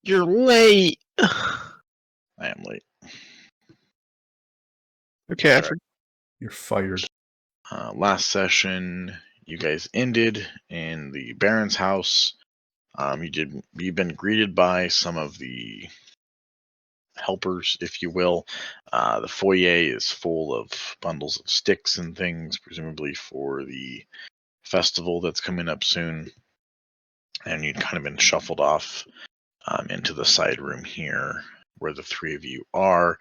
You're late. I am late. Okay, Right. You're fired. Last session, you guys ended in the Baron's house. You've been greeted by some of the helpers, if you will. The foyer is full of bundles of sticks and things, presumably for the festival that's coming up soon. And you'd kind of been shuffled off into the side room here, where the three of you are.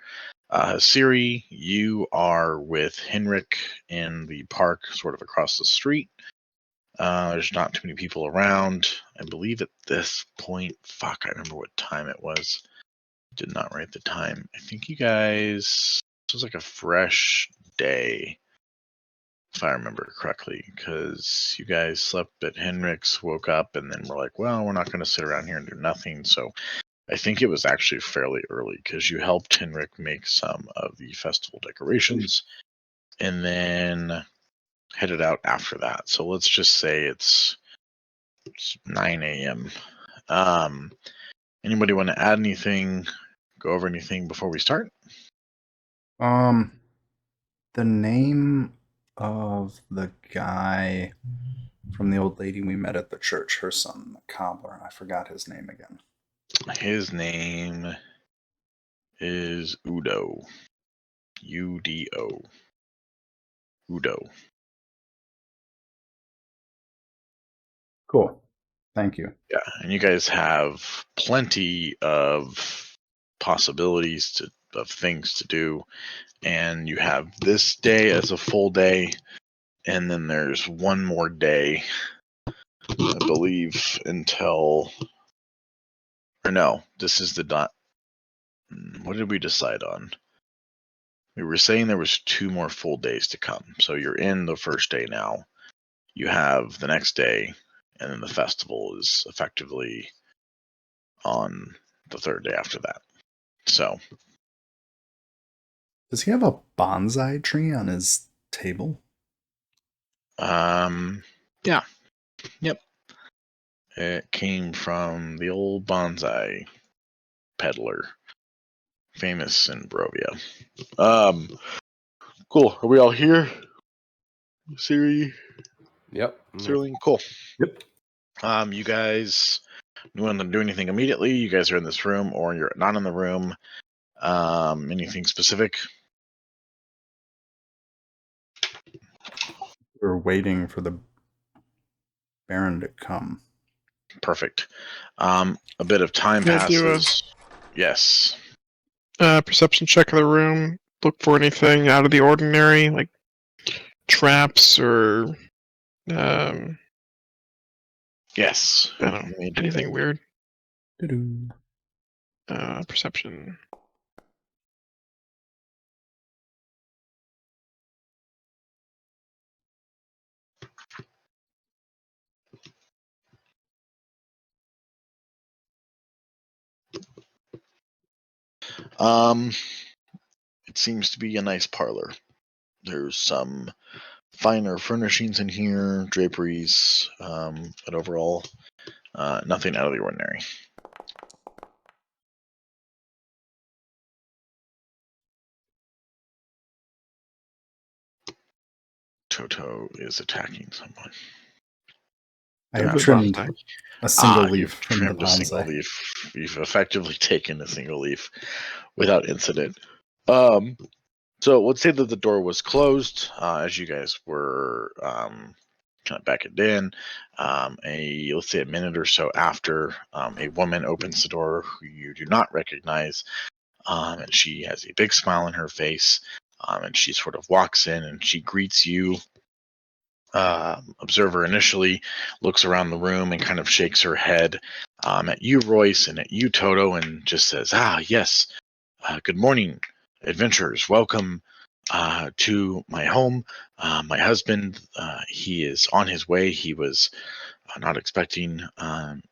Siri, you are with Henrik in the park, sort of across the street. There's not too many people around. I believe at this point, I remember what time it was. Did not write the time. I think you guys, this was like a fresh day, if I remember correctly, because you guys slept at Henrik's, woke up, and then were like, well, we're not going to sit around here and do nothing. So I think it was actually fairly early because you helped Henrik make some of the festival decorations and then headed out after that. So let's just say it's 9 a.m. Anybody want to add anything, go over anything before we start? The name of the guy from the old lady we met at the church, her son, the cobbler. I forgot his name again. His name is Udo. U-D-O. Udo. Cool. Thank you. Yeah, and you guys have plenty of possibilities of things to do. And you have this day as a full day, and then there's one more day, I believe, until, or no, this is the dot. What did we decide on? We were saying there was 2 more full days to come. So you're in the first day now. You have the next day, and then the festival is effectively on the third day after that. So. Does he have a bonsai tree on his table? Yeah. Yep. It came from the old bonsai peddler, famous in Barovia. Cool. Are we all here? Siri? Yep. Sterling? Cool. Yep. You guys, you want to do anything immediately? You guys are in this room, or you're not in the room. Anything specific? We're waiting for the Baron to come. Perfect. A bit of time Yeah, passes. Yes. Perception check of the room. Look for anything out of the ordinary, like traps or Yes. I don't know, anything weird. Doo-doo. Perception. It seems to be a nice parlor. There's some finer furnishings in here, draperies, but overall, nothing out of the ordinary. Toto is attacking someone. I have trimmed a single leaf from the trimmed a single bonsai. leaf. You've effectively taken a single leaf without incident. So let's say that the door was closed as you guys were kind of beckoned in. Let's say a minute or so after, a woman opens the door who you do not recognize, and she has a big smile on her face, and she sort of walks in and she greets you. Observer initially looks around the room and kind of shakes her head at you, Royce, and at you, Toto, and just says, yes, good morning, adventurers. Welcome to my home. My husband, he is on his way. He was not expecting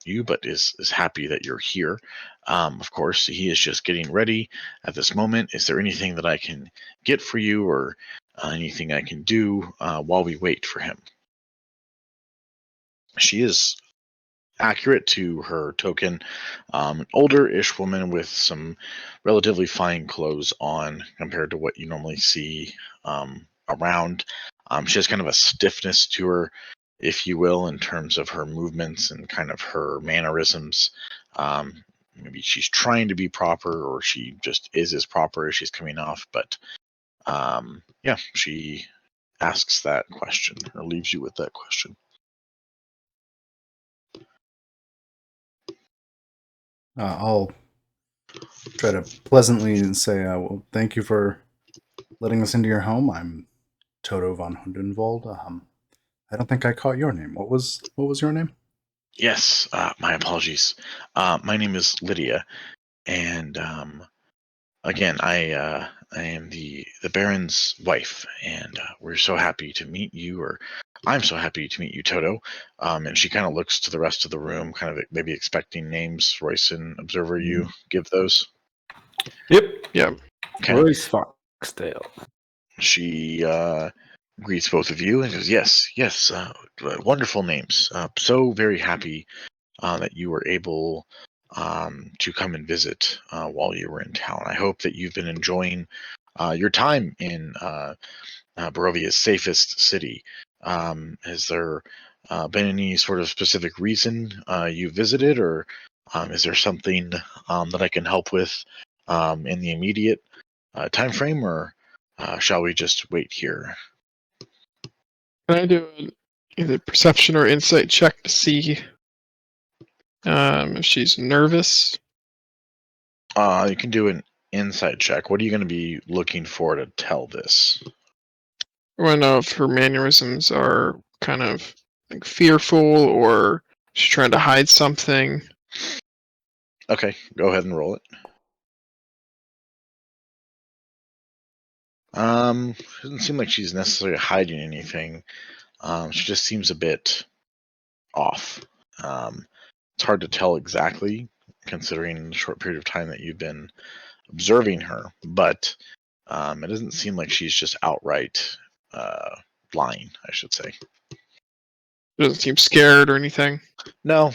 you, but is happy that you're here. Of course, he is just getting ready at this moment. Is there anything that I can get for you, or anything I can do while we wait for him? She is accurate to her token. An older-ish woman with some relatively fine clothes on compared to what you normally see around. She has kind of a stiffness to her, if you will, in terms of her movements and kind of her mannerisms. Maybe she's trying to be proper, or she just is as proper as she's coming off. But yeah, she asks that question or leaves you with that question. I'll try to pleasantly say, well, thank you for letting us into your home. I'm Toto von Hundenwald. I don't think I caught your name. What was your name? Yes, my apologies. My name is Lydia, and again, I am the Baron's wife, and we're so happy to meet you. Or I'm so happy to meet you, Toto. And she kind of looks to the rest of the room, kind of maybe expecting names. Royce and Observer, you give those. Yep. Yeah. Okay. Royce Foxtail. She greets both of you and says, yes, wonderful names. So very happy that you were able to come and visit while you were in town. I hope that you've been enjoying your time in Barovia's safest city. Has there been any sort of specific reason you visited, or is there something that I can help with in the immediate time frame, or shall we just wait here? Can I do either perception or insight check to see if she's nervous? You can do an insight check. What are you going to be looking for to tell this? I want to know if her mannerisms are kind of like fearful or she's trying to hide something. Okay, go ahead and roll it. Doesn't seem like she's necessarily hiding anything. She just seems a bit off. It's hard to tell exactly, considering the short period of time that you've been observing her, but it doesn't seem like she's just outright lying, I should say. Doesn't seem scared or anything. No,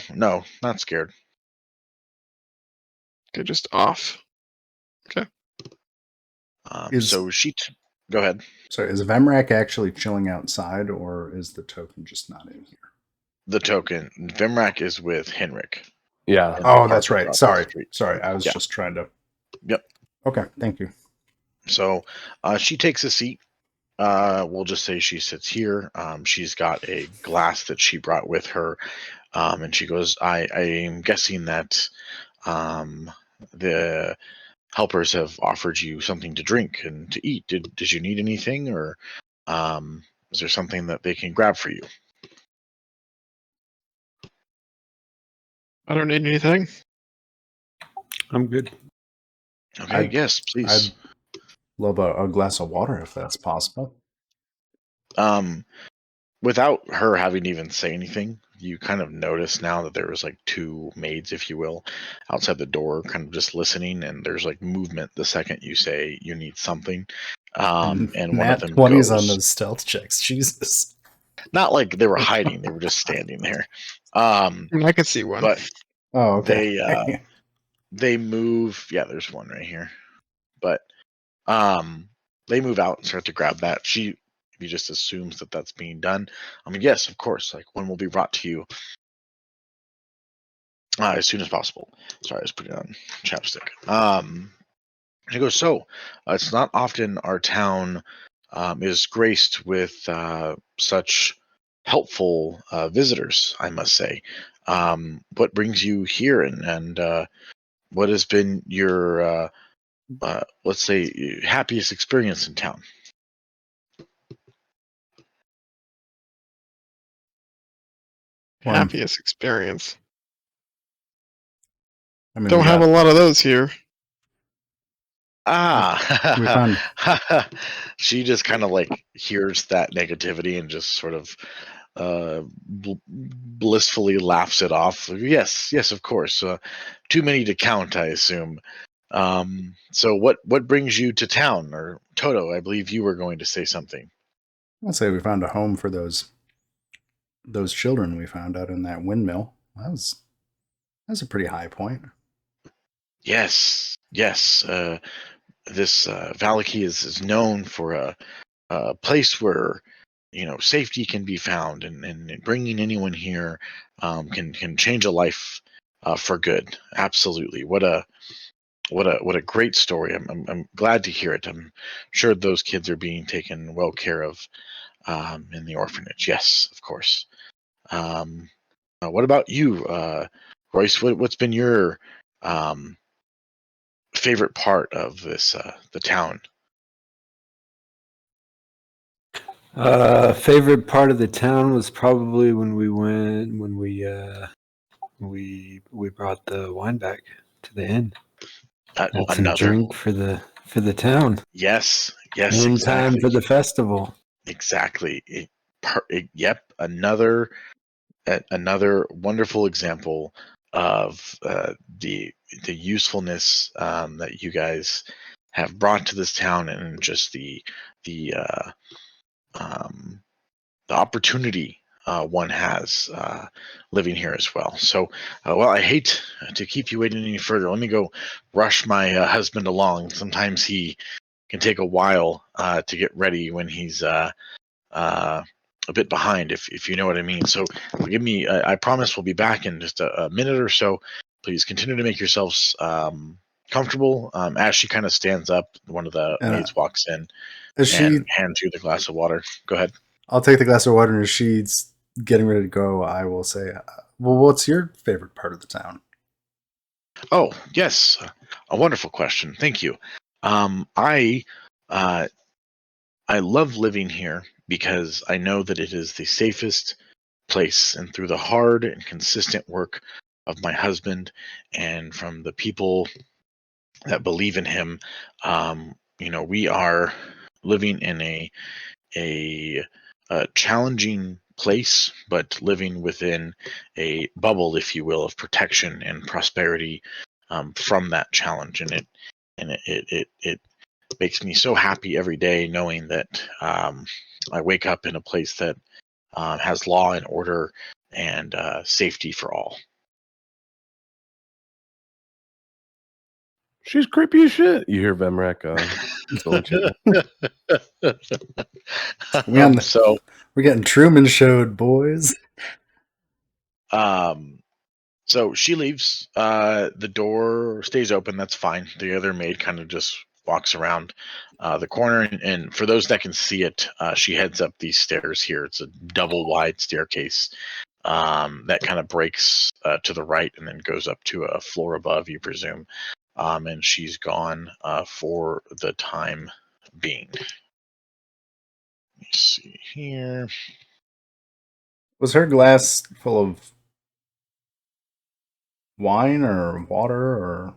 not scared. They're just off. So go ahead. Sorry, is Vemrak actually chilling outside, or is the token just not in here? The token. Vimrak is with Henrik. Yeah. Oh, that's right. Across the street. Sorry. I was Yeah. just trying to. Yep. Okay, thank you. So she takes a seat. We'll just say she sits here. She's got a glass that she brought with her, and she goes, I am guessing that the helpers have offered you something to drink and to eat. Did you need anything, or is there something that they can grab for you? I don't need anything. I'm good. Okay, yes, please. I'd love a glass of water if that's possible. Without her having to even say anything, you kind of notice now that there was like two maids, if you will, outside the door, kind of just listening, and there's like movement the second you say you need something. And one of them 20s goes. on those stealth checks. Jesus. Not like they were hiding; they were just standing there. I can see one. But Oh, okay. they move. Yeah, there's one right here. But they move out and start to grab that. She just assumes that that's being done. I mean, yes, of course. Like, one will be brought to you as soon as possible. Sorry, I was putting on chapstick. He goes, so it's not often our town is graced with such helpful visitors, I must say. What brings you here, and what has been your, let's say, happiest experience in town? Happiest experience. I mean, Don't have a lot of those here. we found. She just kind of like hears that negativity and just sort of blissfully laughs it off. Yes, of course. Too many to count, I assume. So what brings you to town? Or Toto, I believe you were going to say something. I'll say we found a home for those children we found out in that windmill. That was That's a pretty high point. Yes. This Valaki is known for a place where safety can be found, and bringing anyone here can change a life for good. Absolutely. What a great story. I'm glad to hear it. I'm sure those kids are being taken well care of in the orphanage. Yes, of course. What about you, Royce? What's been your favorite part of this the town? Favorite part of the town was probably when we brought the wine back to the inn. Had some Another. drink for the town. Yes, In exactly. time for the festival. Exactly. Yep, another wonderful example of the usefulness that you guys have brought to this town, and just the opportunity one has living here as well. So, well, I hate to keep you waiting any further. Let me go rush my husband along. Sometimes he can take a while to get ready when he's a bit behind, if you know what I mean. So give me, I promise we'll be back in just a minute or so. Please continue to make yourselves comfortable. As she kind of stands up, one of the maids walks in and hands you the glass of water. Go ahead. I'll take the glass of water, and as she's getting ready to go, I will say, well, what's your favorite part of the town? Oh, yes. A wonderful question. Thank you. I love living here because I know that it is the safest place, and through the hard and consistent work of my husband and from the people that believe in him, we are living in a challenging place, but living within a bubble, if you will, of protection and prosperity from that challenge. And it makes me so happy every day knowing that I wake up in a place that has law and order and safety for all. She's creepy as shit. You hear Vemrak going to. So we're getting Truman showed, boys. So she leaves. The door stays open. That's fine. The other maid kind of just walks around the corner, and for those that can see it, she heads up these stairs here. It's a double wide staircase that kind of breaks to the right and then goes up to a floor above, you presume. And she's gone for the time being. Let me see here. Was her glass full of wine or water or?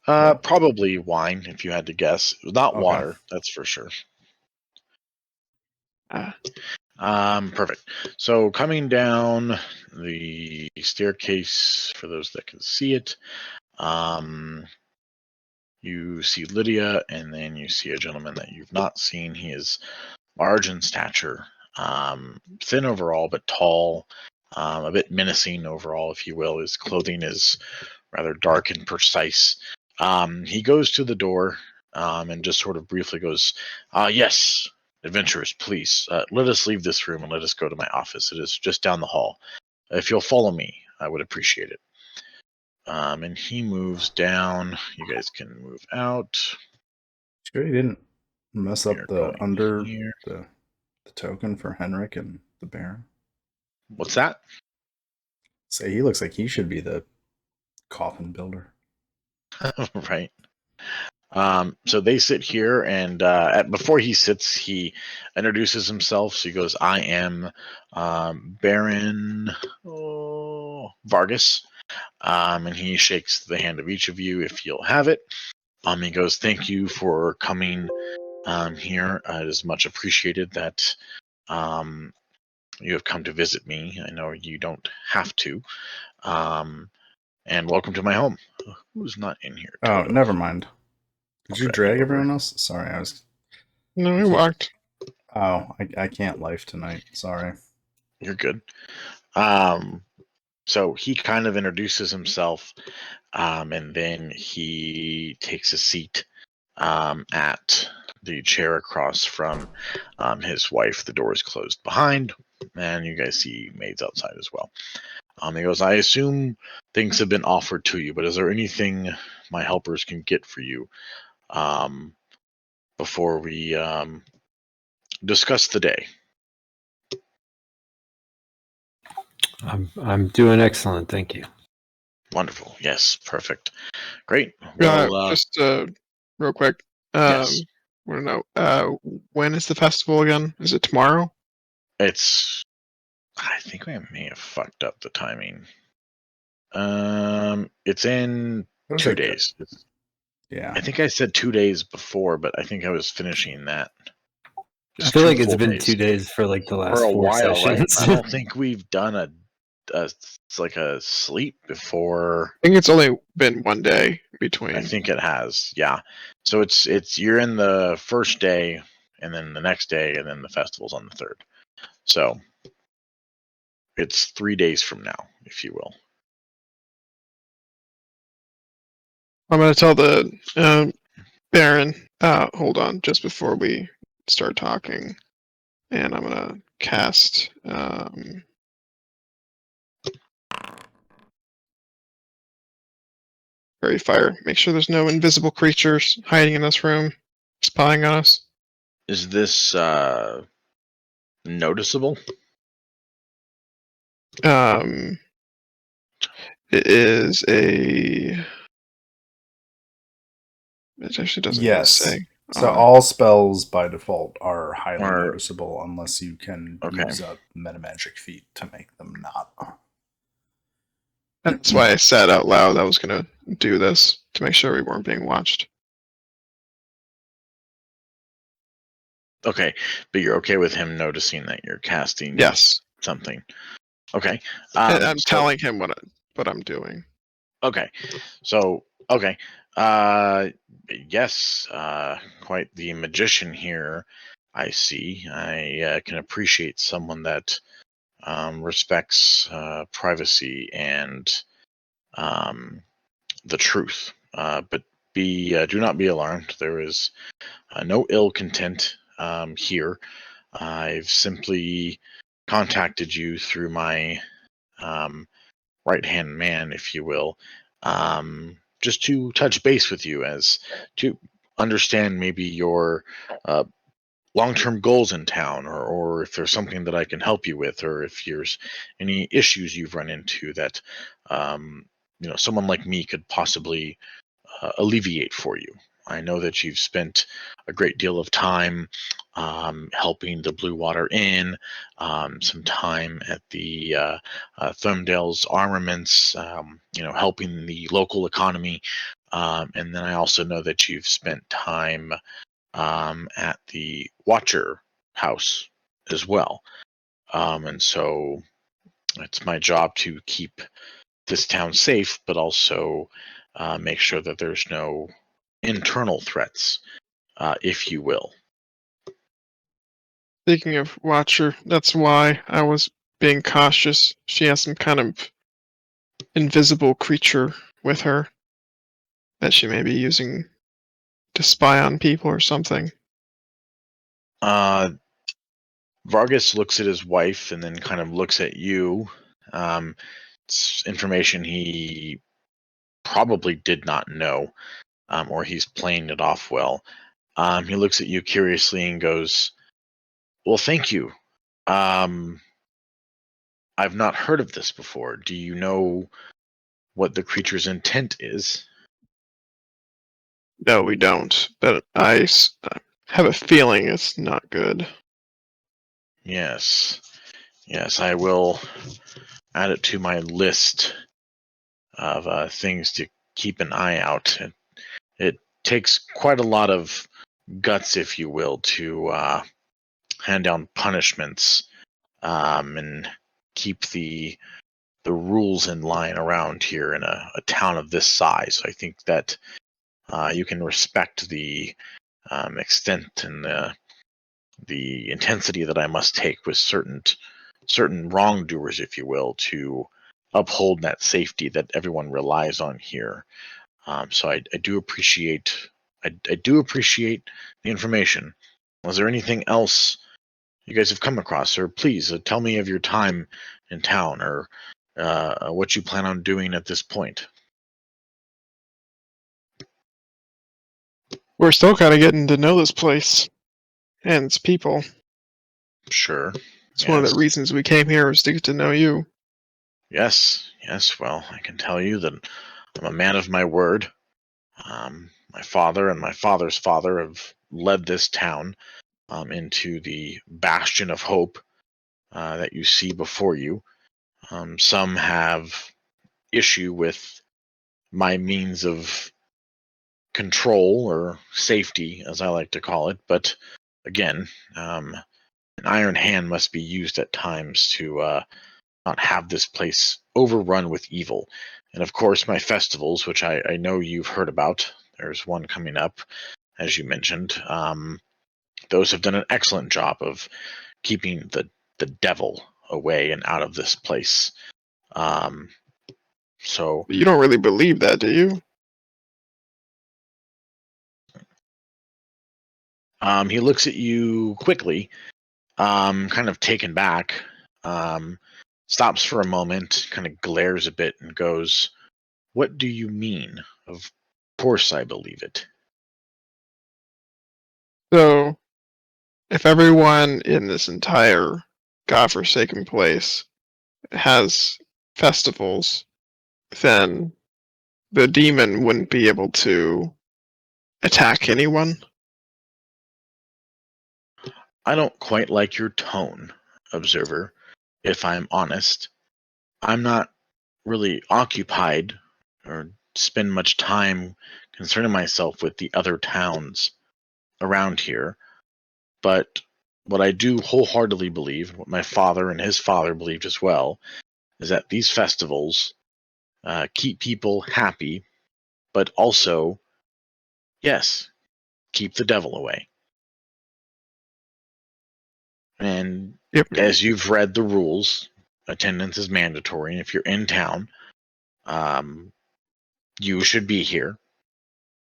Probably wine, if you had to guess. Not Okay. water, that's for sure. Perfect. So coming down the staircase, for those that can see it, you see Lydia, and then you see a gentleman that you've not seen. He is large in stature, thin overall, but tall, a bit menacing overall, if you will. His clothing is rather dark and precise. He goes to the door and just sort of briefly goes, yes, adventurers, please, let us leave this room and let us go to my office. It is just down the hall. If you'll follow me, I would appreciate it. And he moves down. You guys can move out. Sure, he didn't mess up the here. the token for Henrik and the Baron. What's that? Say he looks like he should be the coffin builder. Right. So they sit here, and before he sits, he introduces himself. So he goes, I am Baron Vargas. And he shakes the hand of each of you if you'll have it. He goes, thank you for coming here. It is much appreciated that you have come to visit me. I know you don't have to. And welcome to my home. Who's not in here? Oh, Toto. never mind. Did you drag over. everyone else? Sorry, I was. No, he walked. Oh, I can't life tonight. Sorry. You're good. So he kind of introduces himself, and then he takes a seat at the chair across from his wife. The door is closed behind, and you guys see maids outside as well. He goes, I assume things have been offered to you, but is there anything my helpers can get for you before we discuss the day? I'm doing excellent, thank you. Wonderful. Yes, perfect. Great. Well, Just real quick. yes. Want to know when is the festival again? Is it tomorrow? I think I may have fucked up the timing. It's in What is 2 it? days. Yeah. I think I said 2 days before, but I think I was finishing that. I Just feel 2 like it's full been days. 2 days for like the last For a 4 while, right? sessions. I don't think we've done a sleep before. I think it's only been one day between. I think it has, yeah. So it's you're in the first day, and then the next day, and then the festival's on the third. So it's 3 days from now, if you will. I'm going to tell the Baron. Hold on, just before we start talking, and I'm going to cast. Fairy Fire. Make sure there's no invisible creatures hiding in this room, spying on us. Is this noticeable? It is a. It actually doesn't even Yes. say. So all spells by default are highly Are- noticeable unless you can Okay. use a metamagic feat to make them not. That's why I said out loud I was going to do this to make sure we weren't being watched. Okay, but you're okay with him noticing that you're casting Yes, something. Okay. and I'm so- telling him what I'm doing. Okay. So, okay. Yes, quite the magician here, I see. I can appreciate someone that respects privacy and the truth. But do not be alarmed. There is no ill content here. I've simply contacted you through my right-hand man, if you will, just to touch base with you, as to understand maybe your long-term goals in town, or if there's something that I can help you with, or if there's any issues you've run into that someone like me could possibly alleviate for you. I know that you've spent a great deal of time helping the Blue Water Inn, some time at the Thumdale's Armaments, helping the local economy. And then I also know that you've spent time at the Watcher House as well. And so it's my job to keep this town safe, but also make sure that there's no internal threats, if you will. Speaking of Watcher, that's why I was being cautious. She has some kind of invisible creature with her that she may be using to spy on people or something. Vargas looks at his wife and then kind of looks at you. It's information he probably did not know, or he's playing it off well. He looks at you curiously and goes, well, thank you. I've not heard of this before. Do you know what the creature's intent is? No, we don't. But I have a feeling it's not good. Yes. Yes, I will add it to my list of things to keep an eye out. It takes quite a lot of guts, if you will, to hand down punishments and keep the rules in line around here in a town of this size. I think that you can respect the extent and the intensity that I must take with certain wrongdoers, if you will, to uphold that safety that everyone relies on here. So I do appreciate I do appreciate the information. Was there anything else you guys have come across, or please tell me of your time in town, or what you plan on doing at this point? We're still kind of getting to know this place and its people. Sure. It's one of the reasons we came here is to get to know you. Yes. Well, I can tell you that I'm a man of my word. My father and my father's father have led this town into the bastion of hope that you see before you. Some have issue with my means of control or safety, as I like to call it. But again, an iron hand must be used at times to not have this place overrun with evil. And of course, my festivals, which I know you've heard about. There's one coming up, as you mentioned. Those have done an excellent job of keeping the devil away and out of this place. So But you don't really believe that, do you? he looks at you quickly, kind of taken back, stops for a moment, kind of glares a bit, and goes, "What do you mean? Of course I believe it." So, if everyone in this entire godforsaken place has festivals, then the demon wouldn't be able to attack anyone. I don't quite like your tone, observer, if I'm honest. I'm not really occupied or spend much time concerning myself with the other towns around here. But what I do wholeheartedly believe, what my father and his father believed as well, is that these festivals keep people happy, but also, yes, keep the devil away. And Yep. as you've read the rules, attendance is mandatory. And if you're in town, you should be here.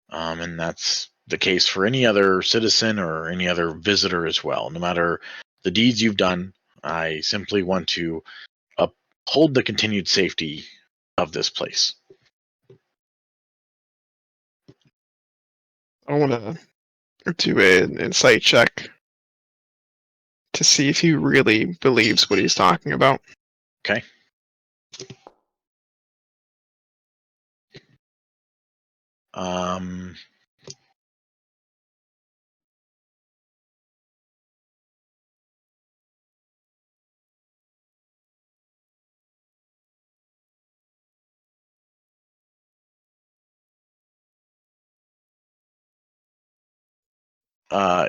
And that's the case for any other citizen or any other visitor as well. No matter the deeds you've done, I simply want to uphold the continued safety of this place. I want to do an insight check to see if he really believes what he's talking about. Okay.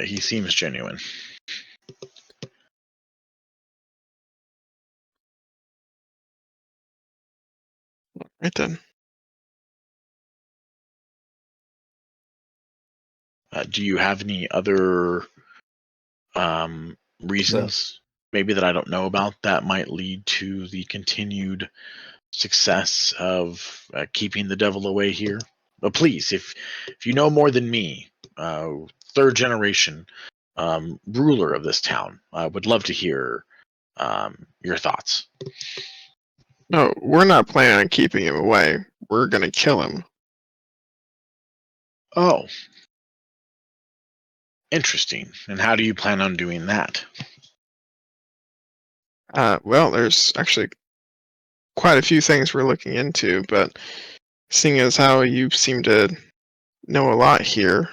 He seems genuine. Right then. Do you have any other reasons, maybe that I don't know about, that might lead to the continued success of keeping the devil away here? But please, if you know more than me, third generation ruler of this town, I would love to hear your thoughts. No, we're not planning on keeping him away. We're gonna kill him. Oh, interesting. And how do you plan on doing that? Well, there's actually quite a few things we're looking into, but seeing as how you seem to know a lot here,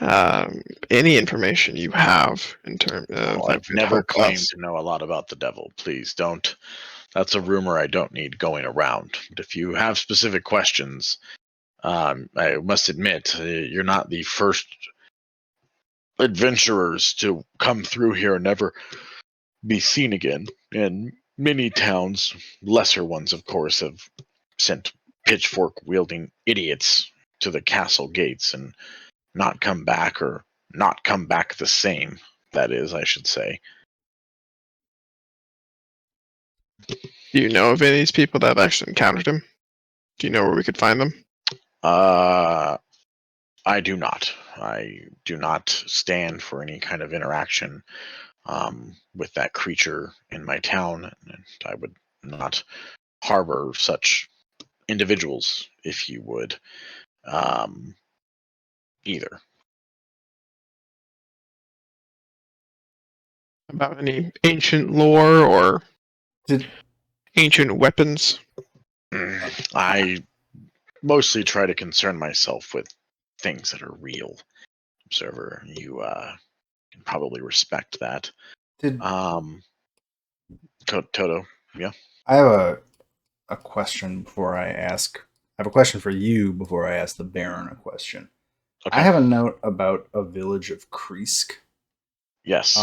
any information you have in terms of that I've could never help claimed us. to know a lot about the devil. Please don't. That's a rumor I don't need going around. But if you have specific questions, I must admit, you're not the first adventurers to come through here and never be seen again. And many towns, lesser ones of course, have sent pitchfork-wielding idiots to the castle gates and not come back, or not come back the same, that is, I should say. Do you know of any of these people that have actually encountered him? Do you know where we could find them? I do not. I do not stand for any kind of interaction with that creature in my town, and I would not harbor such individuals, if you would, either. About any ancient lore or Did ancient weapons? I mostly try to concern myself with things that are real. Observer, you can probably respect that. did Toto, yeah. I have a question before I ask? I have a question for you before I ask the Baron a question. Okay. I have a note about a village of Kreesk. Yes.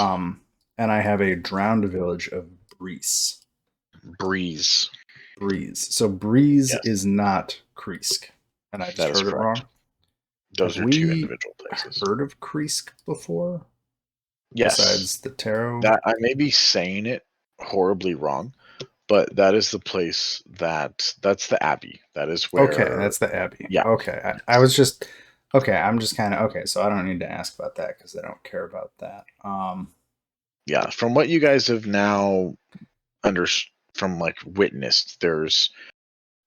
And I have a drowned village of Breeze. Breeze. So Breeze Yes. is not Kreesk. And I just That is heard it correct. wrong. Those Have are two we individual places. heard of Kreesk before? Yes. Besides the tarot? That I may be saying it horribly wrong, but that is the place that's the Abbey. That is where. Okay, that's the Abbey. Yeah. Okay, I was just okay. I'm just kind of okay. So I don't need to ask about that because I don't care about that. Yeah, from what you guys have now from like witnessed, there's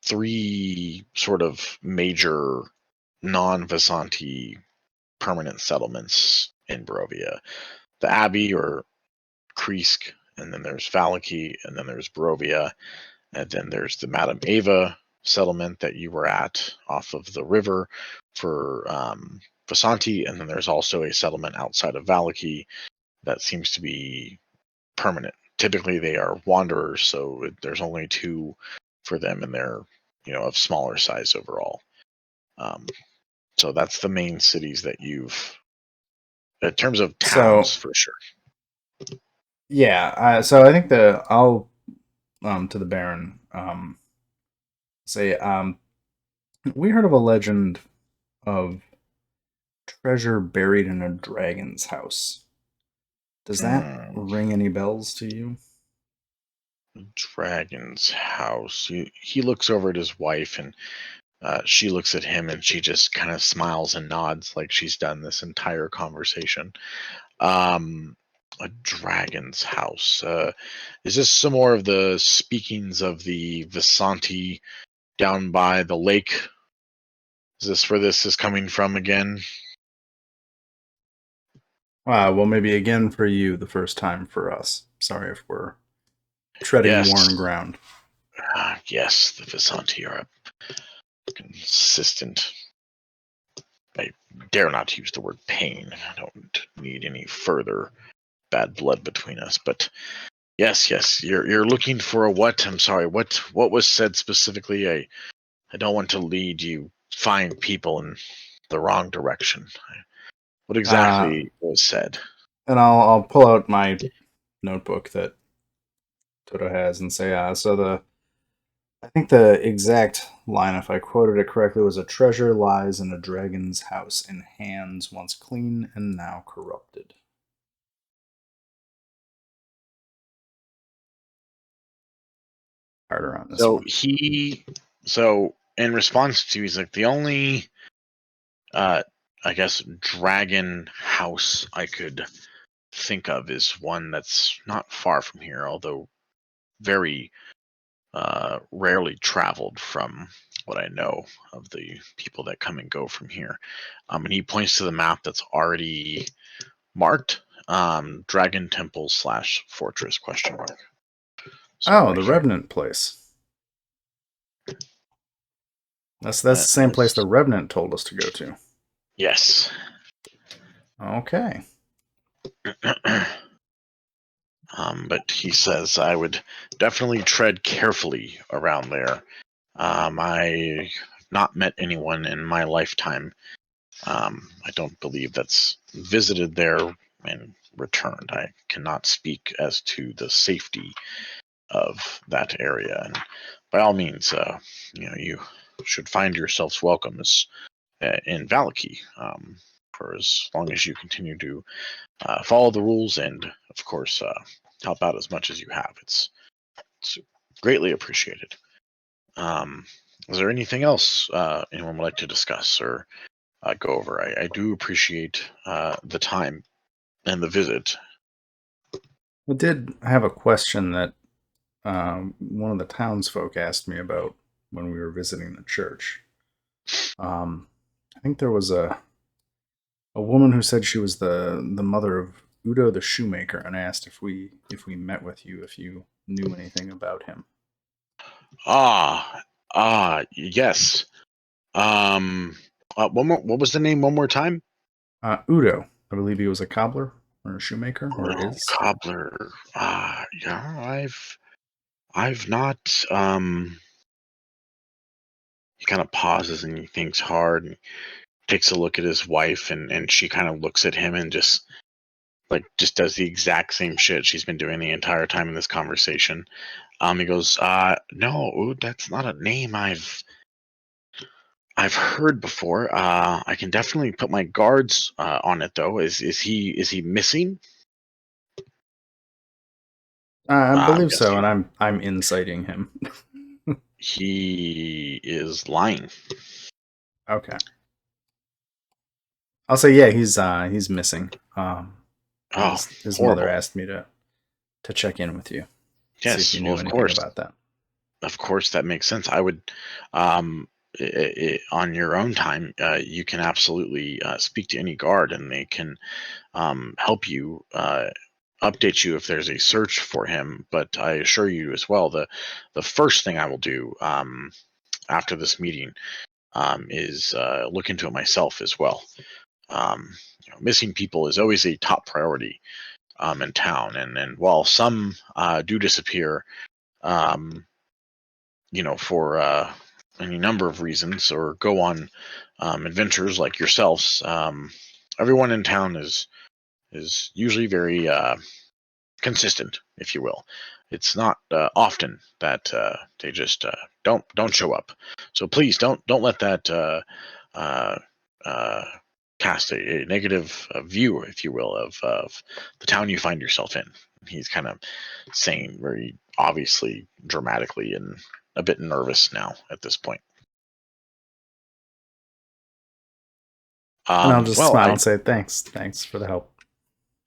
3 sort of major non-Vasanti permanent settlements in Barovia. The Abbey or Kreesk, and then there's Valaki, and then there's Barovia, and then there's the Madame Ava settlement that you were at off of the river for Vasanti, and then there's also a settlement outside of Valaki that seems to be permanent. Typically, they are wanderers, so there's only 2 for them, and they're of smaller size overall. So that's the main cities that you've, in terms of towns, for sure. Yeah. So I think I'll to the Baron say we heard of a legend of treasure buried in a dragon's house. Does that ring any bells to you? Dragon's house. He looks over at his wife, and she looks at him, and she just kind of smiles and nods like she's done this entire conversation. A dragon's house. Is this some more of the speakings of the Vasanti down by the lake? Is this where this is coming from again? Well, maybe again for you, the first time for us. Sorry if we're treading worn ground. Yes, the Vasanti are a consistent. I dare not use the word pain. I don't need any further bad blood between us. But yes, you're looking for a what? I'm sorry. What was said specifically? I don't want to lead you fine people in the wrong direction. What exactly was said? And I'll pull out my notebook that Toto has and say, I think the exact line, if I quoted it correctly, was a treasure lies in a dragon's house in hands once clean and now corrupted. Harder on this one. So in response to, he's like, the only I guess dragon house I could think of is one that's not far from here, although very rarely traveled from what I know of the people that come and go from here. And he points to the map that's already marked Dragon Temple / Fortress ? So right the here. Revenant place. That's the same place the Revenant told us to go to. Yes. Okay. But he says I would definitely tread carefully around there. I have not met anyone in my lifetime. I don't believe that's visited there and returned. I cannot speak as to the safety of that area. And by all means, you should find yourselves welcome in Valaki for as long as you continue to follow the rules and, of course, help out as much as you have. It's greatly appreciated. Is there anything else anyone would like to discuss or go over? I do appreciate the time and the visit. I did have a question that one of the townsfolk asked me about when we were visiting the church. I think there was a woman who said she was the mother of Udo the shoemaker, and I asked if we met with you, if you knew anything about him. Yes. What was the name one more time? Udo, I believe he was a cobbler or a shoemaker, or is. Cobbler. Yeah, I've not. He kind of pauses and he thinks hard and takes a look at his wife, and she kind of looks at him and just does the exact same shit she's been doing the entire time in this conversation. He goes, no, that's not a name I've heard before. I can definitely put my guards on it though. Is he missing? I believe so, Yes, and I'm inciting him. he is lying. Okay. I'll say yeah, he's missing. His mother asked me to check in with you. See Yes, if you well, knew of anything course. about that. Of course, that makes sense. I would, on your own time, you can absolutely speak to any guard, and they can help you, update you if there's a search for him. But I assure you as well, the first thing I will do after this meeting is look into it myself as well. Missing people is always a top priority in town, and while some do disappear, for any number of reasons, or go on adventures like yourselves, everyone in town is usually very consistent, if you will. It's not often that they just don't show up. So please don't let that cast a negative view, if you will, of the town you find yourself in. He's kind of saying very obviously, dramatically, and a bit nervous now at this point. And I'll just smile and say thanks for the help.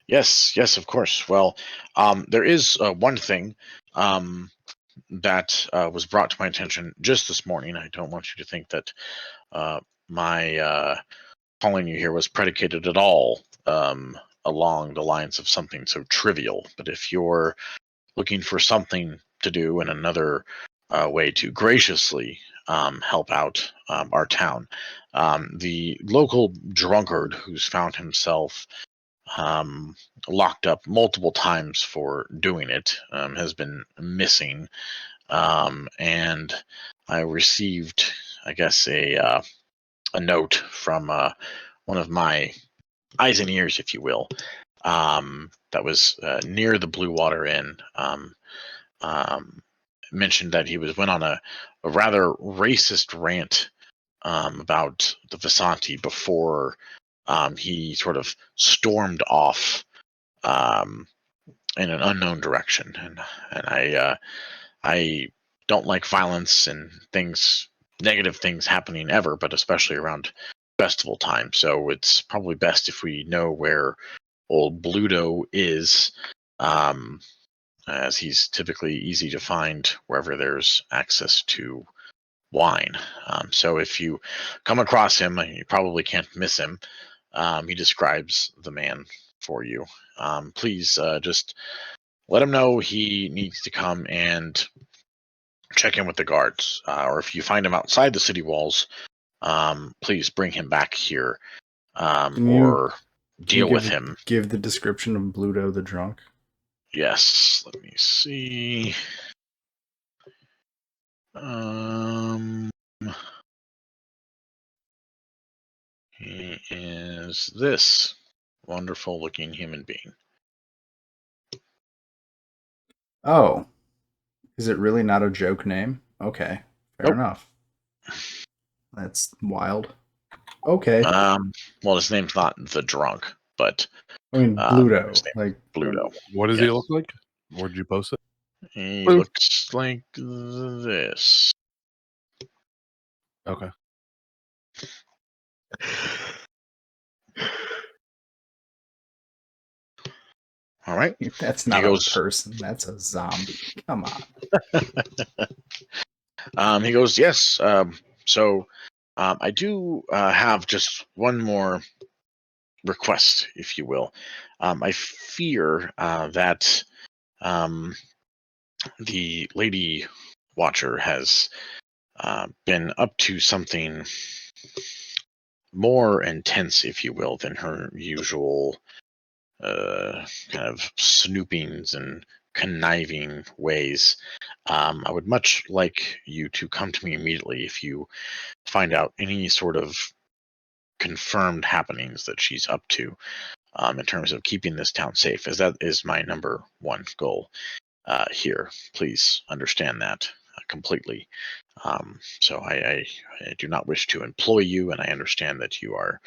Yes, of course. Well, there is one thing that was brought to my attention just this morning. I don't want you to think that my calling you here was predicated at all along the lines of something so trivial. But if you're looking for something to do and another way to graciously help out our town, the local drunkard who's found himself locked up multiple times for doing it has been missing, and I received, I guess, a note from one of my eyes and ears, if you will, that was near the Blue Water Inn. Mentioned that he went on a rather racist rant about the Visanti before he sort of stormed off in an unknown direction, and I don't like violence and negative things happening ever, but especially around festival time. So it's probably best if we know where old Bluto is, as he's typically easy to find wherever there's access to wine. So if you come across him, you probably can't miss him. He describes the man for you. Please just let him know he needs to come and check in with the guards. Or if you find him outside the city walls, please bring him back here or deal with him. Give the description of Bluto the drunk. Yes, let me see. He is this wonderful looking human being. Oh, is it really not a joke name? Okay, fair enough. That's wild. Okay. Well, his name's not the drunk, but I mean Bluto, like Bluto. What does he look like? Where'd you post it? He Well- looks like this. Okay. All right. That's He not goes. a person. That's a zombie. Come on. He goes, yes. I do have just one more request, if you will. I fear that the Lady Watcher has been up to something more intense, if you will, than her usual kind of snoopings and conniving ways. I would much like you to come to me immediately if you find out any sort of confirmed happenings that she's up to in terms of keeping this town safe, as that is my number one goal here. Please understand that completely. I do not wish to employ you, and I understand that you are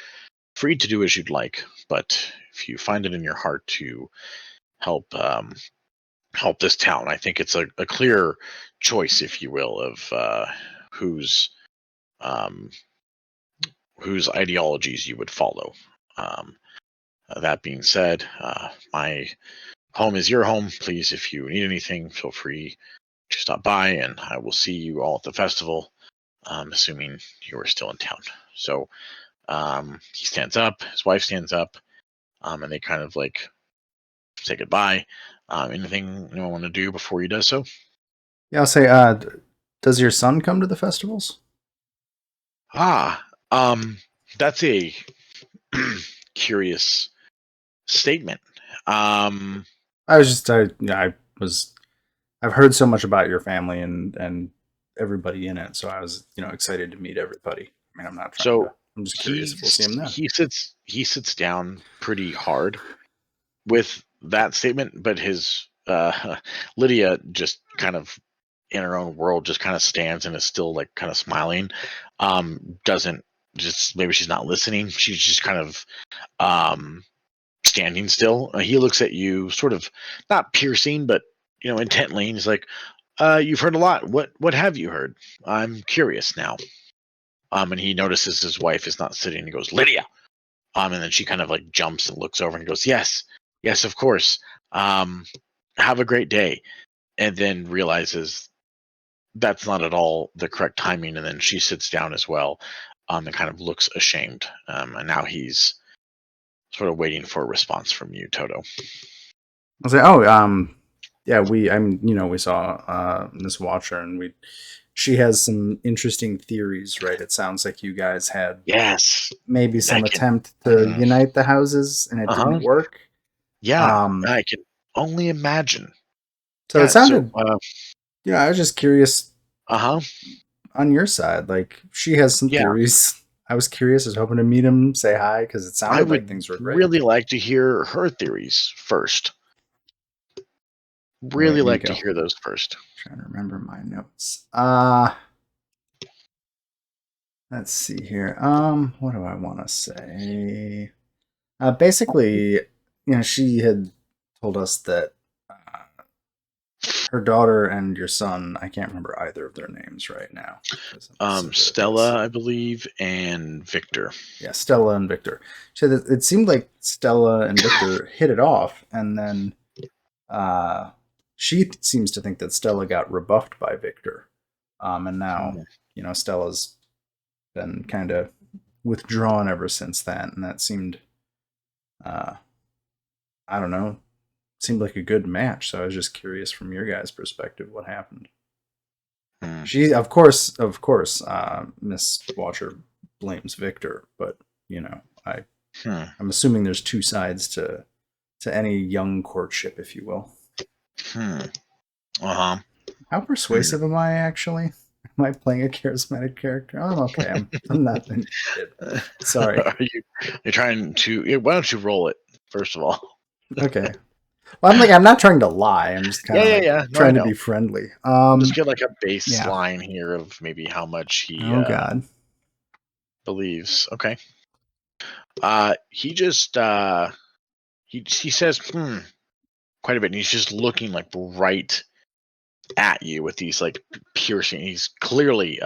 free to do as you'd like. But if you find it in your heart to help help this town, I think it's a clear choice, if you will, of whose um, whose ideologies you would follow. Um, that being said, my home is your home. Please, if you need anything, feel free to stop by, and I will see you all at the festival, assuming you are still in town. So he stands up, his wife stands up, and they kind of like say goodbye. Anything anyone want to do before he does so? Yeah, I'll say, does your son come to the festivals? Ah, that's a curious statement. I was just, I've heard so much about your family and everybody in it, so I was, excited to meet everybody. I mean, I'm not trying to. I'm just curious if we'll see him then. He sits down pretty hard with that statement, but his Lydia just kind of in her own world just kind of stands and is still like kind of smiling. Doesn't just maybe she's not listening. She's just kind of standing still. He looks at you, sort of not piercing, but intently, and he's like, "You've heard a lot. What have you heard? I'm curious now." And he notices his wife is not sitting. He goes, "Lydia." And then she kind of like jumps and looks over and goes, "Yes, yes, of course. Have a great day." And then realizes that's not at all the correct timing. And then she sits down as well, and kind of looks ashamed. And now he's sort of waiting for a response from you, Toto. I was like, yeah, we saw Miss Watcher, and she has some interesting theories, right? It sounds like you guys had Yes. maybe some I can- attempt to unite the houses, and it didn't work. Yeah, I can only imagine. So Yeah, it sounded, so, I was just curious uh-huh. on your side. Like, she has some Yeah. theories. I was curious. I was hoping to meet him, say hi, because it I sounded like would things were great. really like to hear her theories first. Wait, Really let me like to go. hear those first. Trying to remember my notes. Let's see here. What do I want to say? Basically, she had told us that her daughter and your son, I can't remember either of their names right now. Stella, I believe, and Victor. Yeah, Stella and Victor. So it seemed like Stella and Victor hit it off, and then she seems to think that Stella got rebuffed by Victor. And now, Stella's been kind of withdrawn ever since then, and that seemed, I don't know, seemed like a good match. So I was just curious from your guys' perspective what happened. She, of course, Miss Watcher blames Victor, but I'm assuming there's two sides to any young courtship, if you will. How persuasive am I actually? Am I playing a charismatic character? I'm okay. I'm not an idiot. Sorry. You're trying to. Why don't you roll it first of all? Okay. Well, I'm not trying to lie. I'm just kind of No, trying to be friendly. Just get like a baseline here of maybe how much he God believes. Okay. He just he says quite a bit, and he's just looking like right at you with these like piercing. He's clearly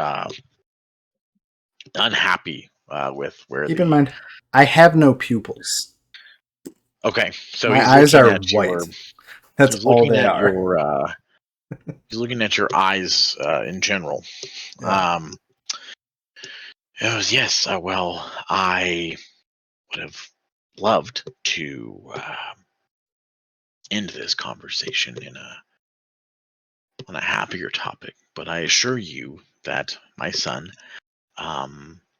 unhappy with where Keep in mind, I have no pupils. Okay, so My he's eyes looking are at white. your. That's He's all looking they at are. your. He's looking at your eyes in general. Yeah. It goes, yes. Well, I would have loved to end this conversation on a happier topic, but I assure you that my son,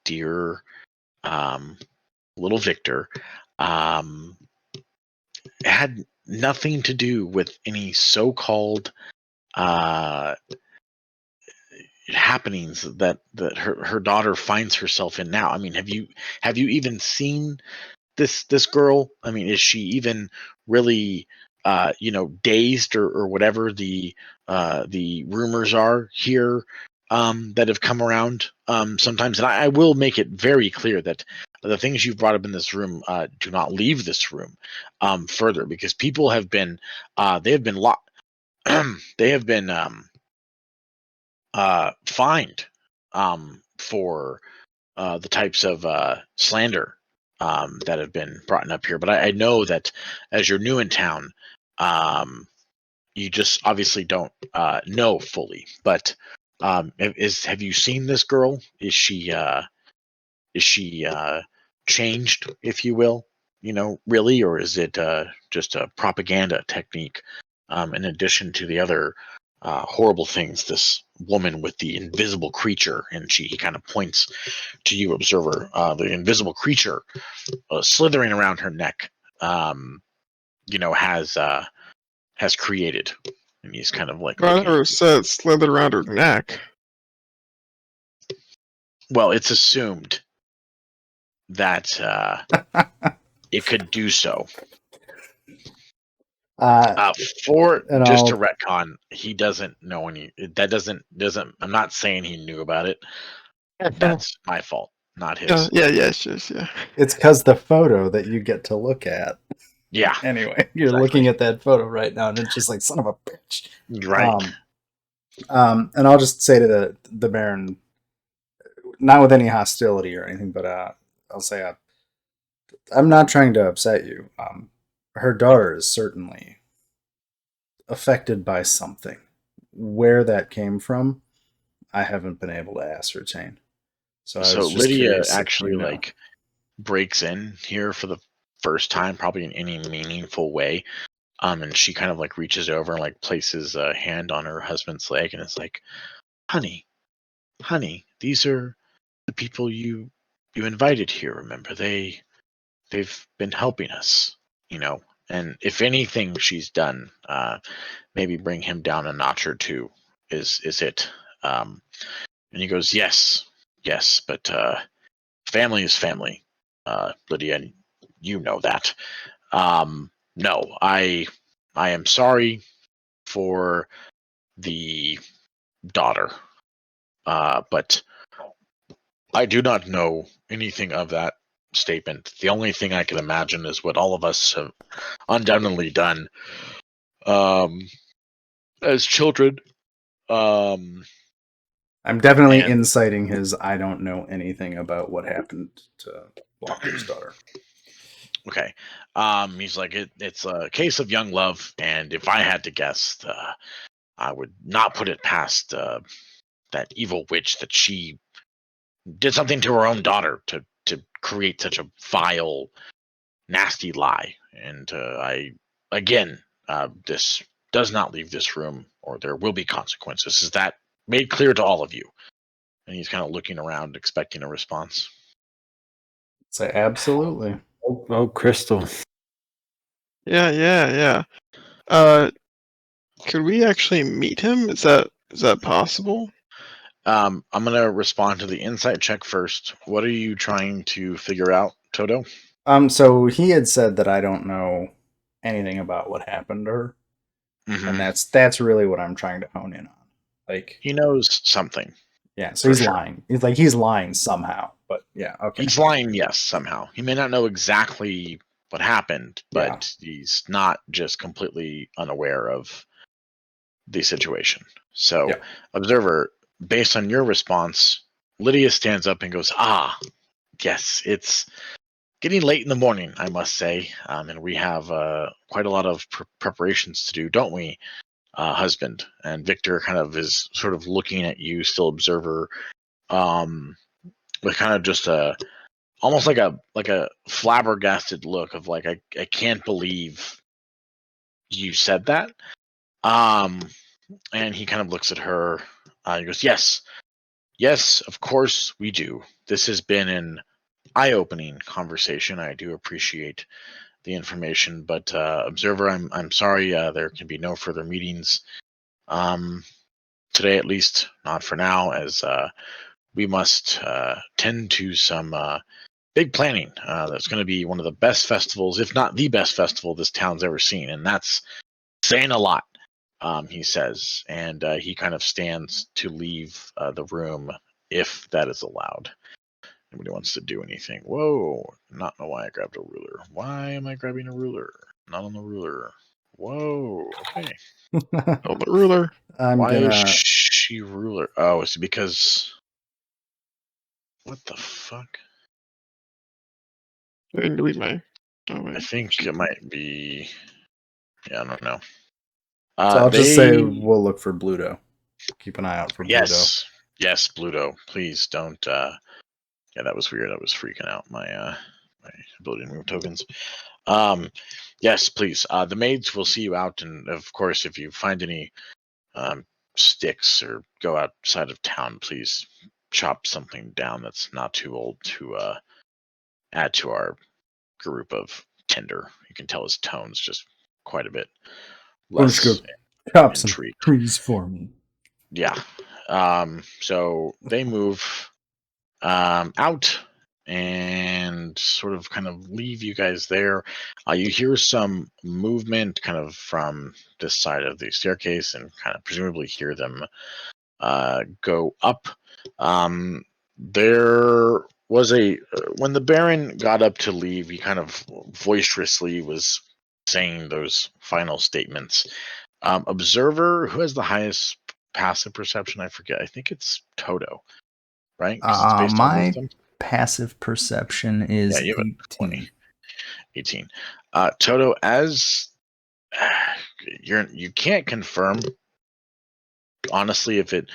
dear little Victor, had nothing to do with any so-called happenings that her daughter finds herself in now. I mean, have you even seen this girl? I mean, is she even really dazed or whatever the rumors are here that have come around sometimes? And I will make it very clear that the things you've brought up in this room do not leave this room further, because people have been they have been they have been fined for the types of slander that have been brought up here. But I know that as you're new in town, you just obviously don't know fully. But have you seen this girl? Is she changed, if you will? Really, or is it just a propaganda technique? In addition to the other horrible things, this woman with the invisible creature, and he kind of points to you, observer, the invisible creature slithering around her neck, has created, and he's kind of like Well, I looking. never said slither around her neck. Well, it's assumed that it could do so. For and just to I'll retcon, he doesn't know any. That doesn't. I'm not saying he knew about it. That's my fault, not his. Yeah. it's because the photo that you get to look at. Yeah. Anyway, you're Exactly. looking at that photo right now, and it's just like, son of a bitch. Right. And I'll just say to the Baron, not with any hostility or anything, but I'll say I'm not trying to upset you. Her daughter is certainly affected by something. Where that came from, I haven't been able to ascertain. So I So was just Lydia curious if actually you know. breaks in here for the first time, probably in any meaningful way. And she kind of reaches over and places a hand on her husband's leg, and it's like, honey, these are the people you invited here. Remember, they've been helping us, And if anything she's done, maybe bring him down a notch or two is it. And he goes, yes, but family is family, Lydia, and you know that. No, I am sorry for the daughter, but I do not know anything of that statement. The only thing I can imagine is what all of us have undoubtedly done as children. I'm definitely And inciting his I don't know anything about what happened to Walker's daughter. okay, he's like, it's a case of young love, and if I had to guess, I would not put it past that evil witch that she did something to her own daughter to create such a vile, nasty lie. And this does not leave this room, or there will be consequences. Is that made clear to all of you? And he's kind of looking around, expecting a response. Say absolutely. Oh, Crystal. Yeah. Could we actually meet him? Is that possible? I'm gonna respond to the insight check first. What are you trying to figure out, Toto? So he had said that I don't know anything about what happened to her, and that's really what I'm trying to hone in on. Like, he knows something. Yeah, so he's lying. He's lying somehow. But yeah, okay. He's lying, yes, somehow. He may not know exactly what happened, but he's not just completely unaware of the situation. So, Yeah. observer, based on your response, Lydia stands up and goes, "Ah, yes, it's getting late in the morning, I must say, and we have quite a lot of preparations to do, don't we, husband?" And Victor kind of is sort of looking at you, still observer, with kind of just almost like a flabbergasted look of like, I can't believe you said that. And he kind of looks at her. He goes, yes, of course we do. This has been an eye-opening conversation. I do appreciate the information, but observer, I'm sorry. There can be no further meetings today, at least not for now, as we must tend to some big planning. That's going to be one of the best festivals, if not the best festival this town's ever seen, and that's saying a lot. He says, and he kind of stands to leave the room if that is allowed. Nobody wants to do anything. Whoa, not know why I grabbed a ruler. Why am I grabbing a ruler? Not on the ruler. Whoa, okay. Oh, the ruler. Why is she ruler? Oh, it's because... What the fuck? I didn't delete my. Oh, I wait. think it might be... Yeah, I don't know. So I'll just say we'll look for Bluto. Keep an eye out for Bluto. Yes, Bluto. Please don't. Yeah, that was weird. I was freaking out. My ability to move tokens. Yes, please. The maids will see you out, and of course, if you find any sticks or go outside of town, please chop something down that's not too old to add to our group of tinder. You can tell his tone's just quite a bit less chop some intrigued. trees for me. Yeah. So they move out and sort of kind of leave you guys there. You hear some movement kind of from this side of the staircase and kind of presumably hear them go up. There was when the Baron got up to leave, he kind of boisterously was saying those final statements. Observer, who has the highest passive perception? I forget. I think it's Toto, right? 'Cause it's based on My wisdom. passive perception is Yeah, you have 18. 18. Toto, as you can't confirm honestly if it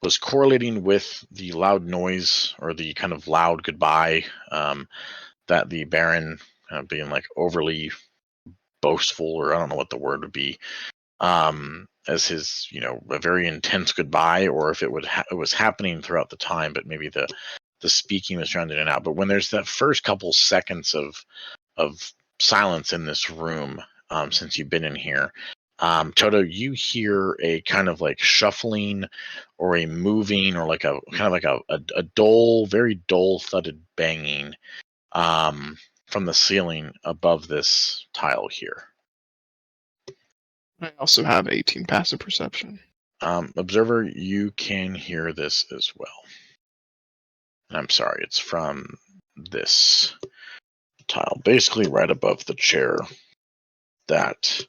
was correlating with the loud noise or the kind of loud goodbye that the Baron being like overly boastful, or I don't know what the word would be, as his, a very intense goodbye, or if it was happening throughout the time, but maybe the speaking was drowned in and out. But when there's that first couple seconds of silence in this room, since you've been in here, Toto, you hear a kind of like shuffling or a moving or like a kind of like a dull, very dull thudded banging from the ceiling above this tile here. I also have 18 passive perception. Observer, you can hear this as well. And I'm sorry, it's from this tile, basically right above the chair that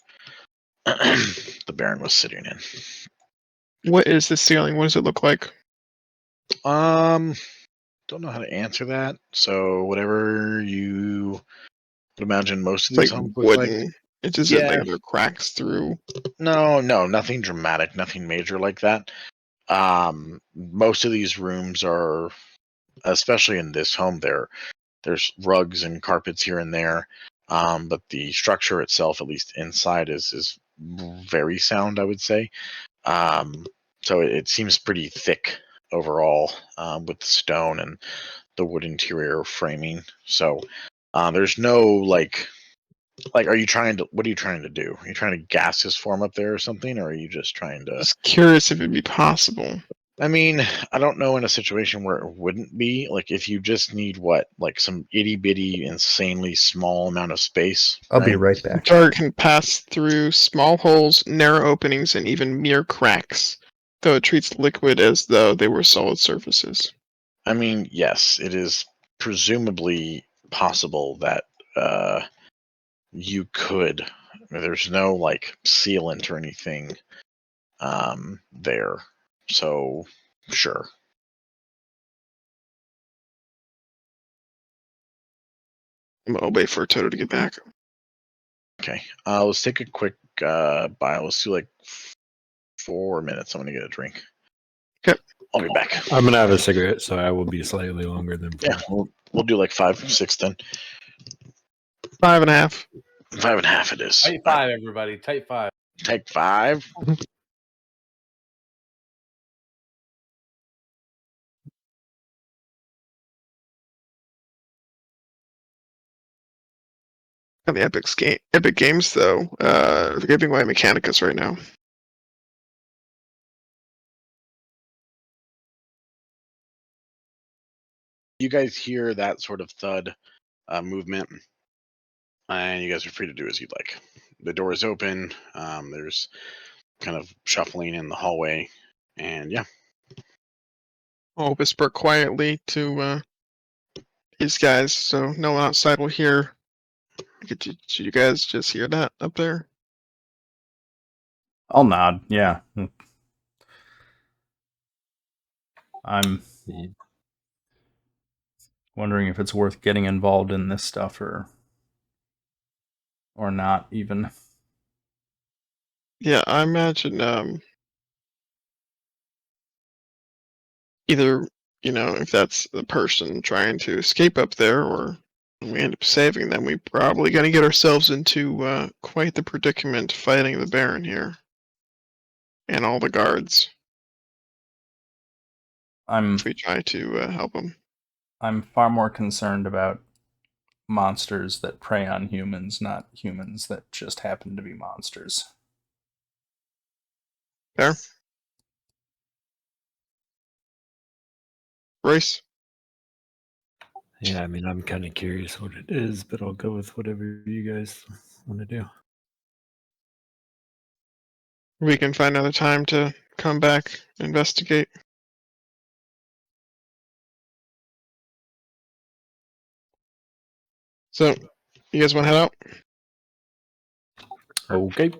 the Baron was sitting in. What is the ceiling? What does it look like? Don't know how to answer that. So whatever you would imagine most of It's these like homes look like. wooden. It just Yeah. like there cracks through. No, nothing dramatic, nothing major like that. Most of these rooms are, especially in this home, there's rugs and carpets here and there. But the structure itself, at least inside, is very sound, I would say. So it seems pretty thick overall, with the stone and the wood interior framing. So there's no like, what are you trying to do? Are you trying to gas his form up there or something, or are you just trying to? Just curious if it'd be possible. I mean, I don't know in a situation where it wouldn't be. Like if you just need like some itty bitty, insanely small amount of space. I'll be right The back. target can pass through small holes, narrow openings, and even mere cracks, though it treats liquid as though they were solid surfaces. I mean, yes, it is presumably possible that you could. There's no like sealant or anything there. So, sure. I'm gonna wait for Toto to get back. Okay. Let's take a quick bio. Let's do like 4 minutes. I'm gonna get a drink. Okay. I'll be back. I'm gonna have a cigarette, so I will be slightly longer than 4. Yeah, we'll do like 5, 6 then. 5.5. 5.5 it is. Tight 5, everybody. Tight 5. Take 5. On the Epic Games though, they're giving away Mechanicus right now. You guys hear that sort of thud movement, and you guys are free to do as you'd like. The door is open. There's kind of shuffling in the hallway, and yeah. I'll whisper quietly to these guys, so no one outside will hear. Did you guys just hear that up there? I'll nod. Yeah. I'm wondering if it's worth getting involved in this stuff or not even. Yeah, I imagine either, if that's the person trying to escape up there or we end up saving them, we probably gonna get ourselves into quite the predicament fighting the Baron here. And all the guards. If we try to help him. I'm far more concerned about monsters that prey on humans, not humans that just happen to be monsters. Fair. Royce? Yeah, I mean, I'm kind of curious what it is, but I'll go with whatever you guys want to do. We can find another time to come back, investigate. So, you guys want to head out? Okay.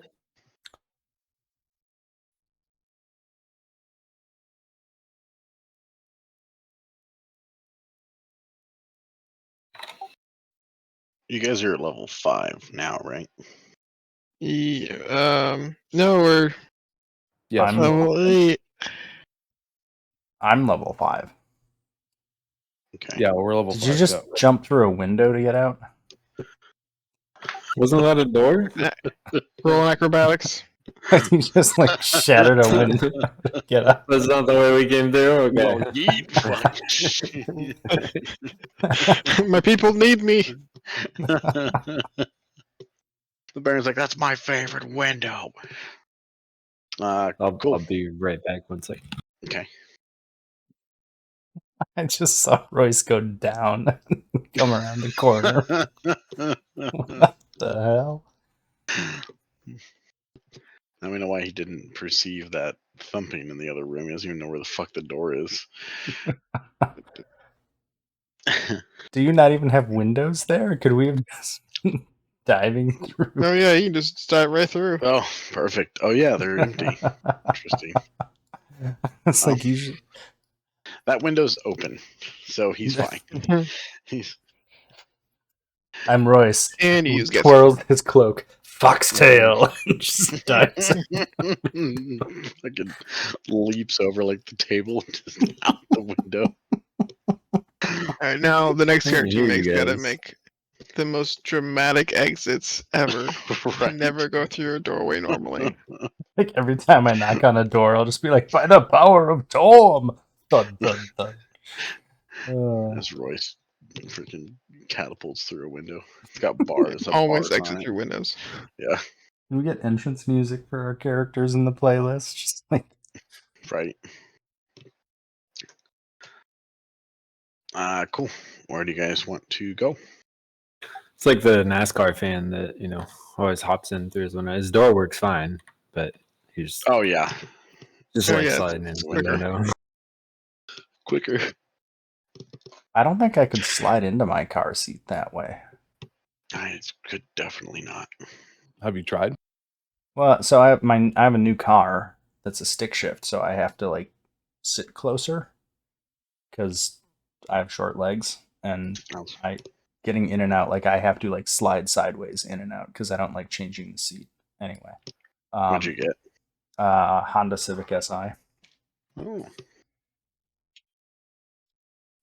You guys are at level 5 now, right? Yeah, no, we're Yes. level 8. I'm level 5. Okay. Yeah, we're level 5. Did you just jump through a window to get out? Wasn't that a door? Roll acrobatics. You just shattered a window to get out. That's not the way we came through? Okay. Oh, yeet, fuck. My people need me. The Baron's like, that's my favorite window. Cool. I'll be right back. 1 second. Okay. I just saw Royce go down, come around the corner. What the hell? Now we know why he didn't perceive that thumping in the other room. He doesn't even know where the fuck the door is. Do you not even have windows there? Could we have just been diving through? Oh yeah, you can just dive right through. Oh, perfect. Oh yeah, they're empty. Interesting. It's like you should... That window's open, so he's fine. I'm Royce. And you use twirls his cloak. Foxtail. Just dives. Fucking leaps over like the table, just out the window. Alright, now the next character hear you makes gotta guys. make the most dramatic exits ever. Right. Never go through a doorway normally. Like every time I knock on a door, I'll just be like, by the power of Tom! Thud, thud, thud. As Royce freaking catapults through a window. It's got bars. Have Always bars exit on it. through windows. Yeah, Can we get entrance music for our characters in the playlist? Just like... right. Cool. Where do you guys want to go? It's like the NASCAR fan that, always hops in through his window. His door works fine, but he's Oh yeah, just Oh, yeah, sliding in it's the quicker. window. quicker. I don't think I could slide into my car seat that way. I could definitely not. Have you tried? Well, so I have a new car that's a stick shift, so I have to like sit closer because I have short legs, and getting in and out, like I have to like slide sideways in and out because I don't like changing the seat anyway. What'd you get? Honda Civic Si. Oh,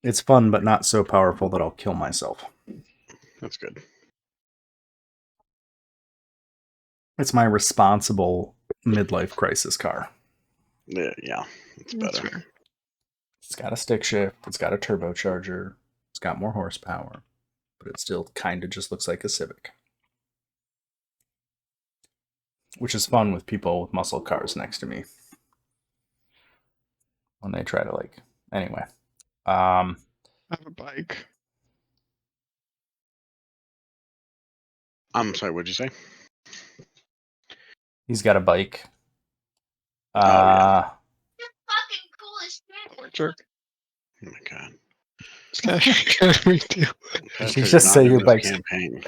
It's fun, but not so powerful that I'll kill myself. that's good. It's my responsible midlife crisis car. Yeah, it's That's better. fair. It's got a stick shift. It's got a turbocharger. It's got more horsepower, but it still kind of just looks like a Civic, which is fun with people with muscle cars next to me when they try to like. Anyway, I have a bike. I'm sorry. What'd you say? he's got a bike. Yeah. Jerk. Oh my god. It's kind of a big deal. That's you 'cause just you're say not your in this bike's- campaign.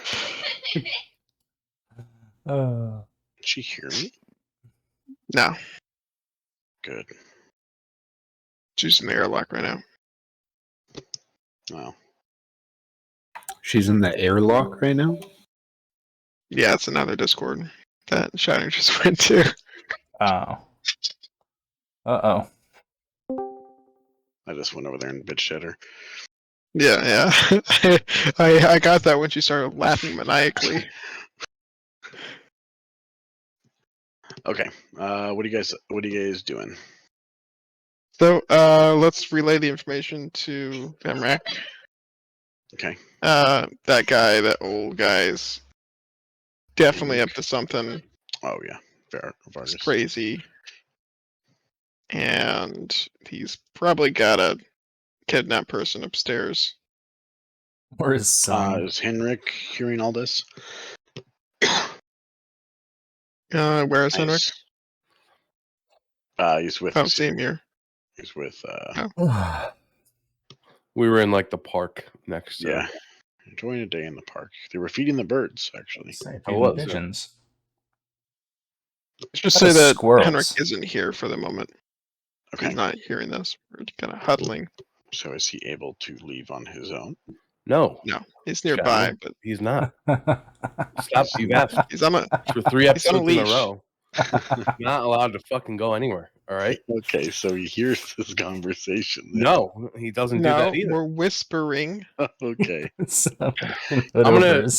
Did she hear me? No, Good. she's in the airlock right now. Wow. She's in the airlock right now. Yeah, it's another Discord that Shining just went to. Oh. Uh-oh. I just went over there and bitched at her. Yeah. I got that when she started laughing maniacally. Okay. What are you guys doing? So let's relay the information to Vemrak. Okay. That guy, that old guy's definitely up to something. Oh yeah. Vargas. It's crazy. And he's probably got a kidnapped person upstairs. Or his son. Is Henrik hearing all this? Where is Henrik? He's with Oh, the same here. He's with We were in like the park next to. yeah. Enjoying a day in the park. They were feeding the birds, actually. Say, I was, yeah. pigeons. Let's just What say are that squirrels? Henrik isn't here for the moment. Okay. He's not hearing this. We're kind of huddling. So is he able to leave on his own? No, No, he's nearby, but he's not. Stop. You've asked he's on a for 3 He's on a episodes in a leash. row. Not allowed to fucking go anywhere. All right. Okay, so he hears this conversation. then. No, he doesn't do no. that either. We're whispering. Okay. I'm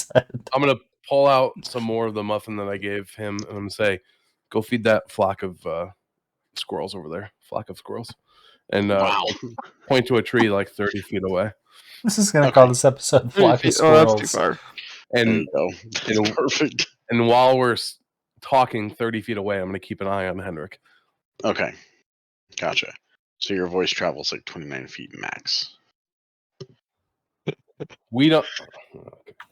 gonna pull out some more of the muffin that I gave him and I'm gonna say, "Go feed that flock of squirrels over there. Flock of squirrels." And Wow. point to a tree like 30 feet away. This is going to call this episode Flock of Oh, that's too Squirrels. far. There And you go. That's perfect. and while we're talking 30 feet away, I'm gonna keep an eye on Henrik. Okay. Gotcha. So your voice travels like 29 feet max. We don't.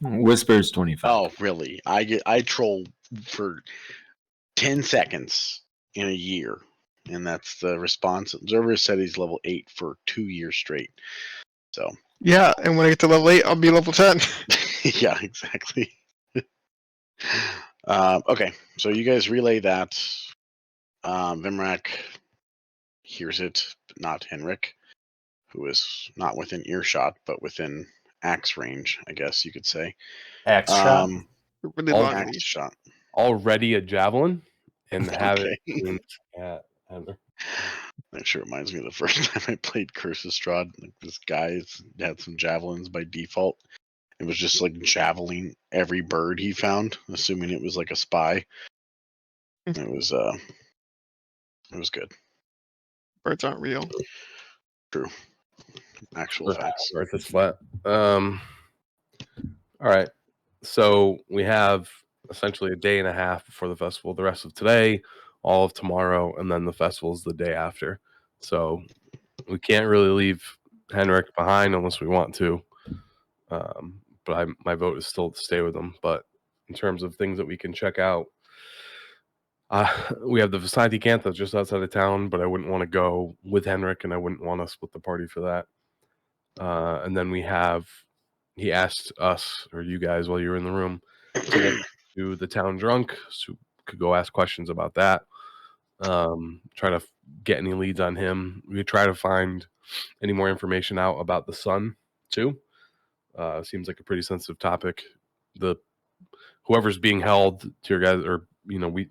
Whispers 25. Oh, really? I troll for 10 seconds in a year. And that's the response. Observer said he's level 8 for 2 years straight. So Yeah, and when I get to level 8, I'll be level 10. yeah, exactly. Okay, so you guys relay that. Vimrak hears it, but not Henrik, who is not within earshot, but within axe range, I guess you could say. Axe shot. Really All long Axe leash. shot. Already a javelin and have Okay. it aimed at Henrik. That sure reminds me of the first time I played Curse of Strahd. Like this guy had some javelins by default. It was just like javeling every bird he found, assuming it was like a spy. It was good. Birds aren't real. True. Actual facts. Earth is flat. All right. So we have essentially a day and a half before the festival. The rest of today, all of tomorrow, and then the festival's the day after. So we can't really leave Henrik behind unless we want to. But my vote is still to stay with him. But in terms of things that we can check out, we have the Vicinity Camp that's just outside of town, but I wouldn't want to go with Henrik, and I wouldn't want to split the party for that. And then he asked us, or you guys while you were in the room, to get to the town drunk, so could go ask questions about that. Try to get any leads on him. We try to find any more information out about the son too. Seems like a pretty sensitive topic. Whoever's being held to your guys, or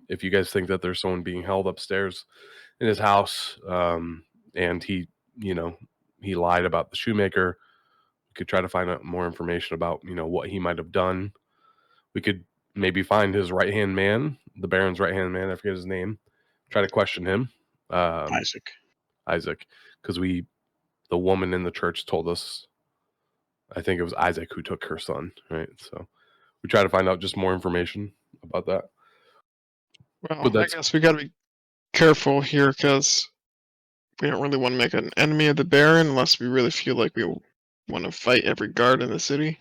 if you guys think that there's someone being held upstairs in his house, and he lied about the shoemaker, we could try to find out more information about what he might have done. We could maybe find his right hand man, the Baron's right hand man. I forget his name. Try to question him. Isaac, because the woman in the church told us, I think it was Isaac who took her son, right? So we try to find out just more information about that. Well, I guess we got to be careful here because we don't really want to make an enemy of the Baron unless we really feel like we want to fight every guard in the city.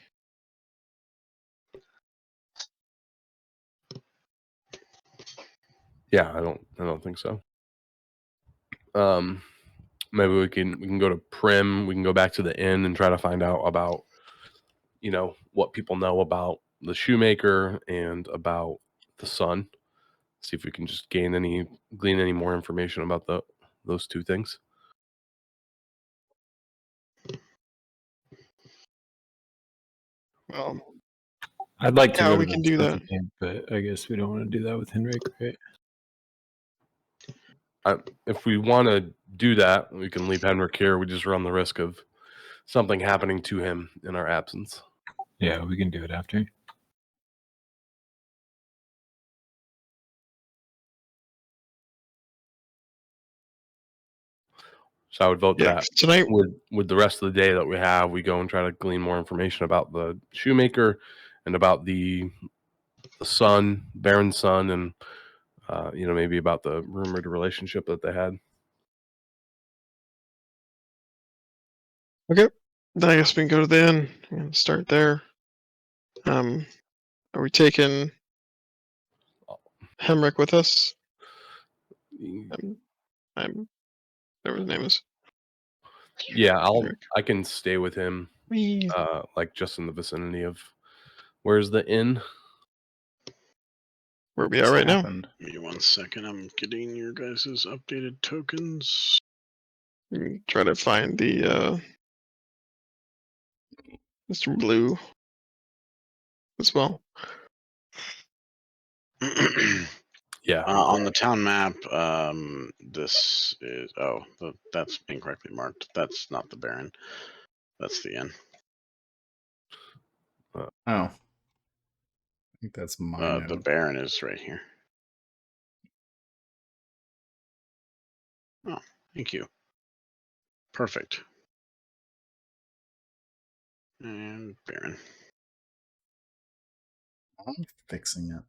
Yeah, I don't think so. Maybe we can go to Prim. We can go back to the inn and try to find out about what people know about the shoemaker and about the son. See if we can just glean any more information about those two things. Well, I'd like to. Yeah, go we to can the do smoky that. camp, but I guess we don't want to do that with Henrik, right? If we want to do that, we can leave Henrik here. We just run the risk of something happening to him in our absence. Yeah, we can do it after. So I would vote Yeah, that tonight. with the rest of the day that we have, we go and try to glean more information about the shoemaker and about the son, Baron's son, and maybe about the rumored relationship that they had. Okay, then I guess we can go to the inn and start there. Are we taking Hemrick with us? I'm whatever his name is. Yeah, Henrik. I can stay with him, Whee. like just in the vicinity of where's the inn? Where we are right now. Give me 1 second. I'm getting your guys' updated tokens. We can try to find the Mr. Blue as well. Yeah. On the town map, this is that's incorrectly marked. That's not the Baron. That's the inn. Oh, I think that's mine. The Baron is right here. Oh, thank you. Perfect. And Baron. I'm fixing it.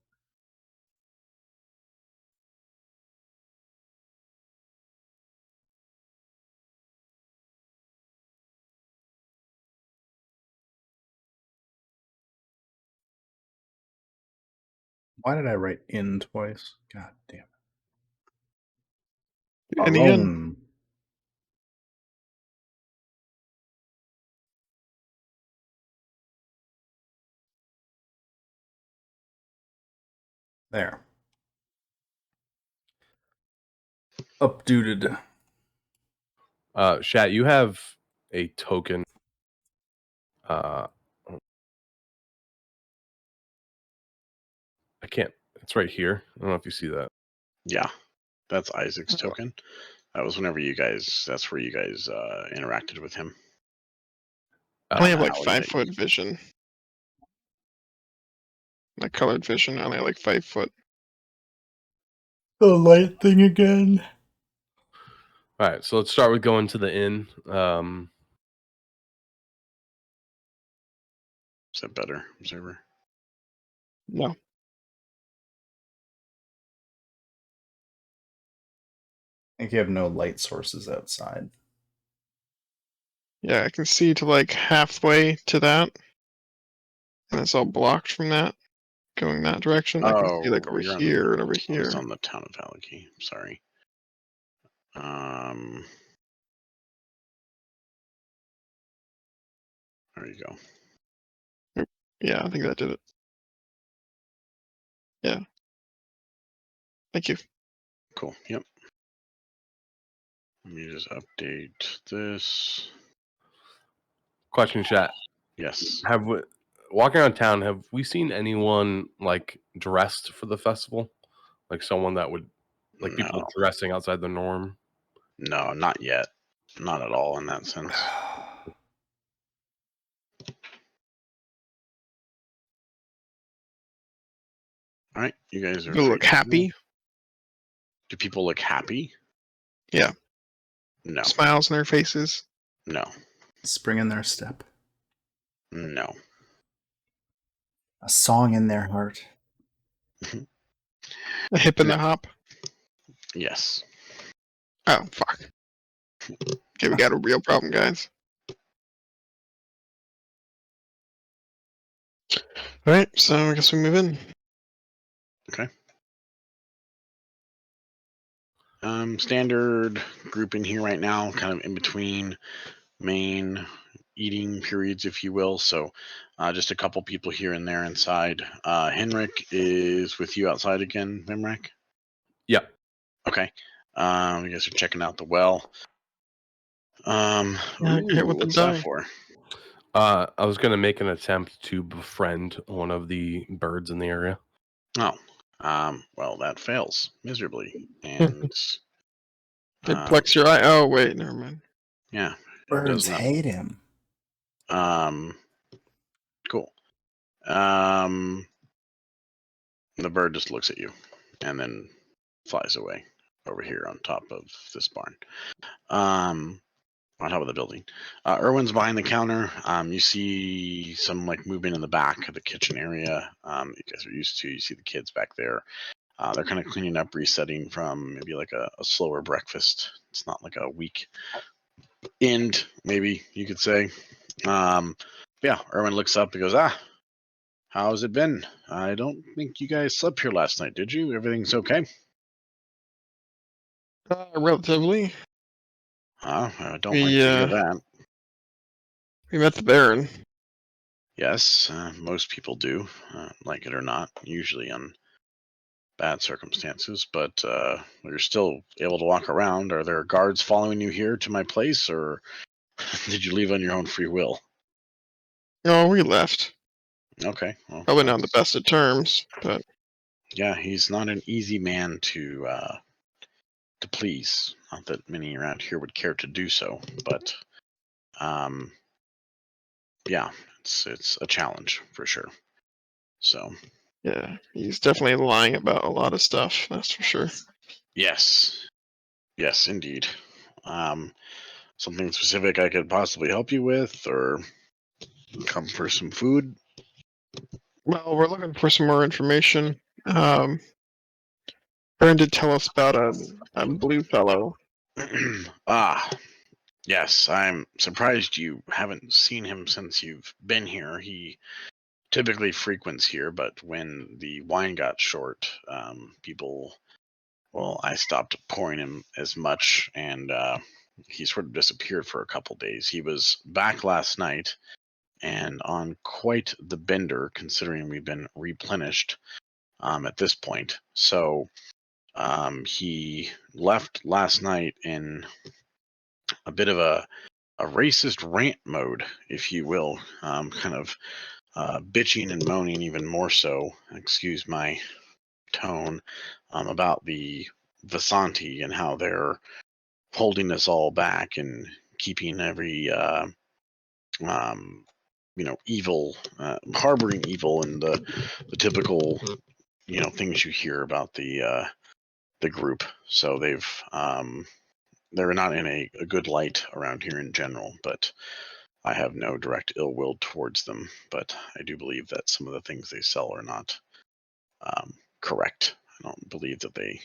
Why did I write in twice? God damn it. In the inn. There. Updated. Shat, you have a token. I can't. It's right here. I don't know if you see that. Yeah, that's Isaac's token. That was whenever you guys. That's where you guys interacted with him. I only have like 5 foot vision. Like colored vision, I only have like 5 foot. The light thing again. All right, so let's start with going to the inn. Is that better, observer? No. I think you have no light sources outside. Yeah, I can see to like halfway to that. And it's all blocked from that. Going that direction. I can see like over here and over here. It's on the town of Valley. Sorry. There you go. Yeah, I think that did it. Yeah. Thank you. Cool. Yep. Let me just update this. Question, chat. Yes. Walking around town, have we seen anyone like dressed for the festival? Like someone that would like people No. dressing outside the norm? No, not yet. Not at all in that sense. All right, you guys are. They look happy. Do people look happy? Yeah. No. Smiles on their faces. No. Spring in their step. No. A song in their heart. A hip and a hop. Yes. Oh, fuck. Okay, we got a real problem, guys. Alright, so I guess we move in. Okay. Standard group in here right now, kind of in between main eating periods, if you will. So just a couple people here and there inside. Henrik is with you outside again, Vimrak? Yeah. Okay. You guys are checking out the well. Hit with the What's that die. for? I was gonna make an attempt to befriend one of the birds in the area. Oh. Well, that fails miserably. And They flex your eye. Oh, wait, never mind. yeah. Birds does not. hate him. Cool. The bird just looks at you and then flies away over here on top of this barn. On top of the building. Erwin's behind the counter. You see some like movement in the back of the kitchen area. You guys are used to. You see the kids back there. They're kind of cleaning up, resetting from maybe like a slower breakfast. It's not like a week end, maybe you could say. Yeah, Erwin looks up and goes, how's it been? I don't think you guys slept here last night, did you? Everything's okay? Relatively. I don't like to hear that. We met the Baron. Yes, most people do, like it or not, usually on bad circumstances, but you're still able to walk around. Are there guards following you here to my place, or did you leave on your own free will? Oh, we left. Okay. Well, Probably not the best of terms, but yeah, he's not an easy man to please. Not that many around here would care to do so, but yeah, it's a challenge for sure. So yeah, he's definitely lying about a lot of stuff. That's for sure. yes, indeed. Something specific I could possibly help you with, or come for some food? Well, we're looking for some more information. Baron did tell us about a blue fellow. Yes, I'm surprised you haven't seen him since you've been here. He typically frequents here, but when the wine got short, I stopped pouring him as much, and he sort of disappeared for a couple days. He was back last night and on quite the bender, considering we've been replenished at this point. So he left last night in a bit of a racist rant mode, if you will, kind of bitching and moaning even more so, excuse my tone, about the Vasanti and how they're holding us all back and keeping every evil, harboring evil, and the typical things you hear about the group. So they're not in a good light around here in general, but I have no direct ill will towards them. But I do believe that some of the things they sell are not correct. I don't believe that they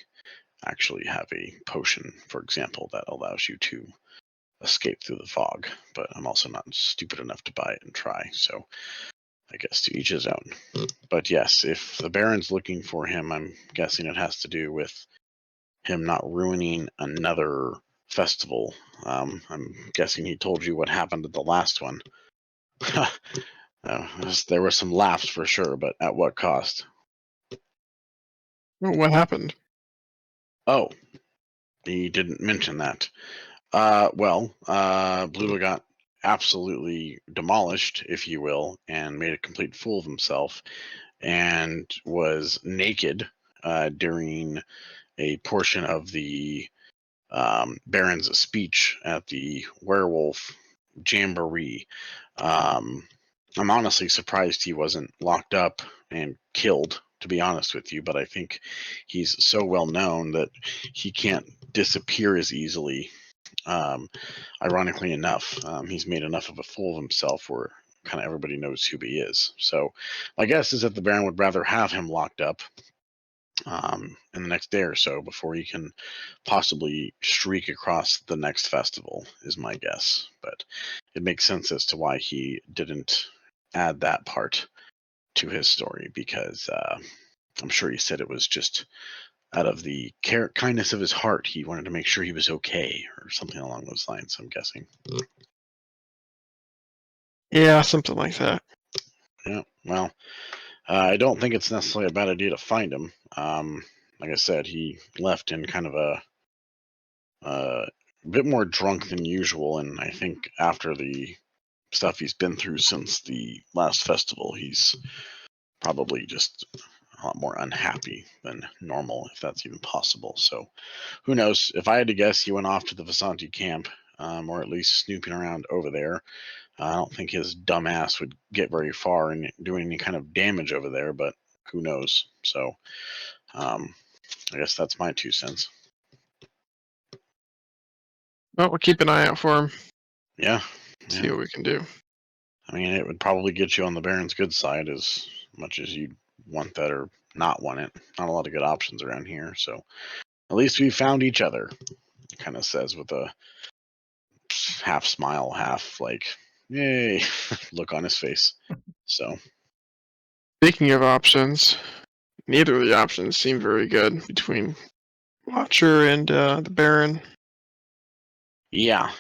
actually have a potion, for example, that allows you to escape through the fog, but I'm also not stupid enough to buy it and try, so I guess to each his own. But yes, if the Baron's looking for him, I'm guessing it has to do with him not ruining another festival. I'm guessing he told you what happened at the last one. There were some laughs for sure, but at what cost? What happened? Oh, he didn't mention that. Bluto got absolutely demolished, if you will, and made a complete fool of himself, and was naked during a portion of the Baron's speech at the werewolf jamboree. I'm honestly surprised he wasn't locked up and killed, to be honest with you, but I think he's so well known that he can't disappear as easily. Ironically enough, he's made enough of a fool of himself where kind of everybody knows who he is. So my guess is that the Baron would rather have him locked up in the next day or so before he can possibly streak across the next festival, is my guess. But it makes sense as to why he didn't add that part to his story, because I'm sure he said it was just out of the kindness of his heart. He wanted to make sure he was okay, or something along those lines, I'm guessing. Yeah, something like that. Yeah, well, I don't think it's necessarily a bad idea to find him. Like I said, he left in kind of a bit more drunk than usual, and I think after the stuff he's been through since the last festival, he's probably just a lot more unhappy than normal, if that's even possible. So who knows? If I had to guess, he went off to the Vasanti camp, or at least snooping around over there. I don't think his dumb ass would get very far in doing any kind of damage over there, but who knows? So I guess that's my 2 cents. Well, we'll keep an eye out for him. Yeah. See what we can do. I mean, it would probably get you on the Baron's good side as much as you'd want that or not want it. Not a lot of good options around here, so at least we found each other. It kind of says with a half smile, half like, yay, look on his face. So, Speaking of options, neither of the options seem very good between Watcher and the Baron. yeah,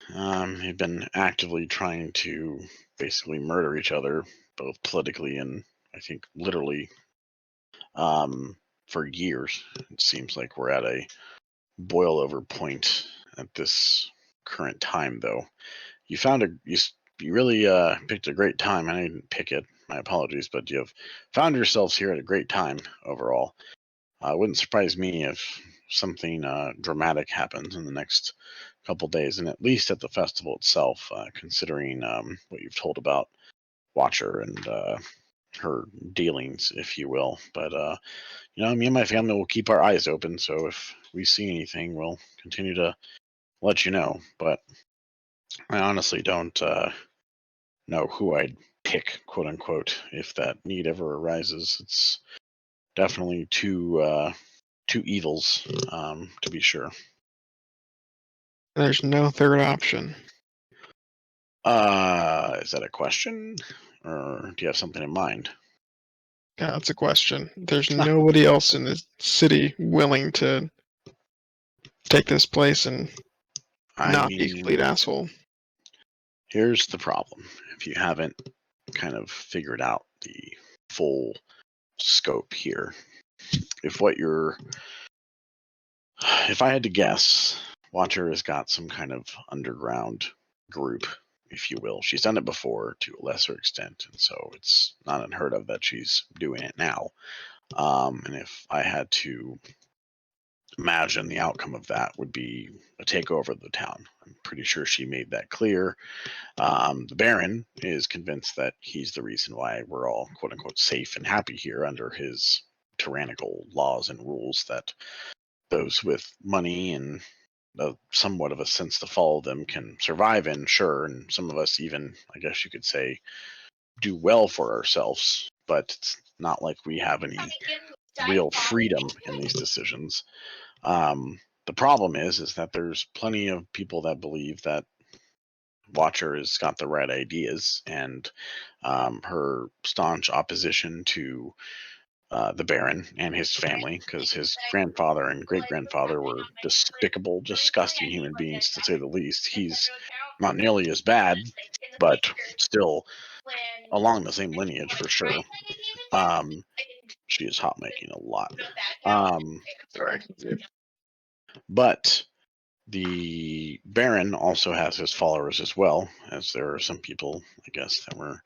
they've been actively trying to basically murder each other, both politically and I think literally, for years. It seems like we're at a boil over point at this current time, though. You really picked a great time. I didn't pick it. My apologies, but you have found yourselves here at a great time overall. It wouldn't surprise me if something dramatic happens in the next couple days, and at least at the festival itself, considering what you've told about Watcher and her dealings, if you will. But me and my family will keep our eyes open. So if we see anything, we'll continue to let you know. But I honestly don't know who I'd pick, quote unquote, if that need ever arises. It's definitely two evils, to be sure. There's no third option. Is that a question, or do you have something in mind? Yeah, that's a question. There's nobody else in the city willing to take this place and not be a complete asshole. Here's the problem. If you haven't kind of figured out the full scope here, if I had to guess, Watcher has got some kind of underground group, if you will. She's done it before to a lesser extent, and so it's not unheard of that she's doing it now. And if I had to imagine, the outcome of that would be a takeover of the town. I'm pretty sure she made that clear. The Baron is convinced that he's the reason why we're all, quote unquote, safe and happy here under his tyrannical laws and rules that those with money and somewhat of a sense to follow them can survive in, sure. And some of us even, I guess you could say, do well for ourselves, but it's not like we have any real freedom in these decisions. The problem is that there's plenty of people that believe that Watcher has got the right ideas, and her staunch opposition to the Baron and his family, because his grandfather and great grandfather were despicable, disgusting human beings, to say the least. He's not nearly as bad, but still along the same lineage for sure. She is hot making a lot. Sorry. But the Baron also has his followers as well, as there are some people, I guess, that were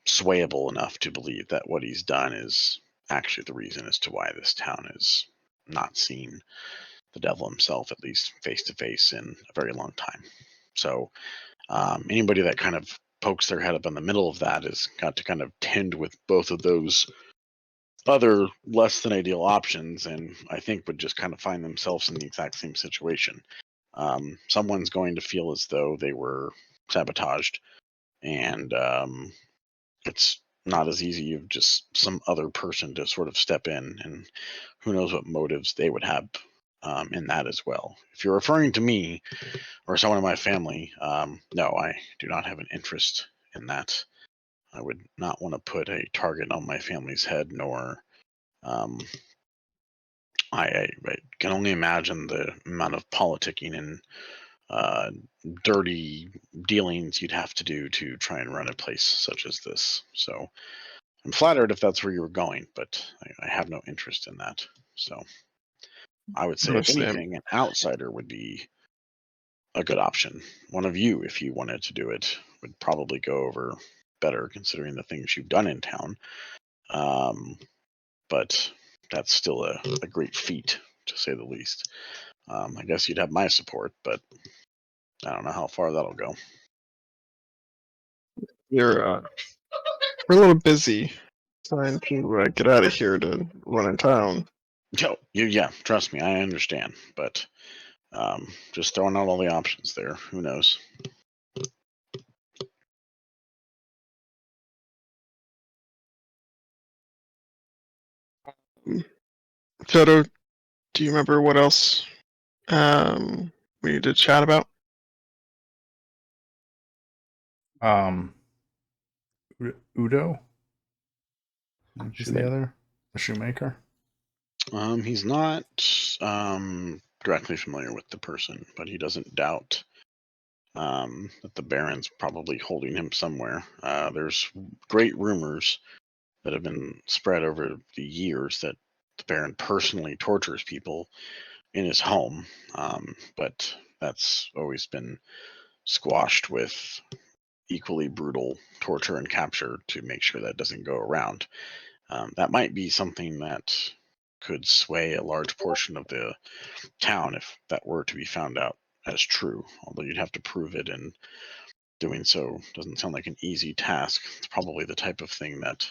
swayable enough to believe that what he's done is actually the reason as to why this town is not seen the devil himself, at least face to face, in a very long time. So anybody that kind of pokes their head up in the middle of that has got to kind of tend with both of those other less than ideal options, and I think would just kind of find themselves in the exact same situation. Someone's going to feel as though they were sabotaged, and it's not as easy of just some other person to sort of step in, and who knows what motives they would have in that as well. If you're referring to me or someone in my family, no, I do not have an interest in that. I would not want to put a target on my family's head, nor I can only imagine the amount of politicking and dirty dealings you'd have to do to try and run a place such as this. So I'm flattered if that's where you were going, but I have no interest in that. So I would say, if Understand. anything, an outsider would be a good option. One of you, if you wanted to do it, would probably go over better considering the things you've done in town. But that's still a great feat, to say the least. I guess you'd have my support, but I don't know how far that'll go. We're a little busy trying to get out of here to run in town. Yeah, trust me, I understand. But just throwing out all the options there. Who knows? Toto, do you remember what else we need to chat about? Udo? Who's the other? The shoemaker? He's not directly familiar with the person, but he doesn't doubt that the Baron's probably holding him somewhere. There's great rumors that have been spread over the years that the Baron personally tortures people in his home, but that's always been squashed with equally brutal torture and capture to make sure that doesn't go around. That might be something that could sway a large portion of the town if that were to be found out as true, although you'd have to prove it, and doing so doesn't sound like an easy task. It's probably the type of thing that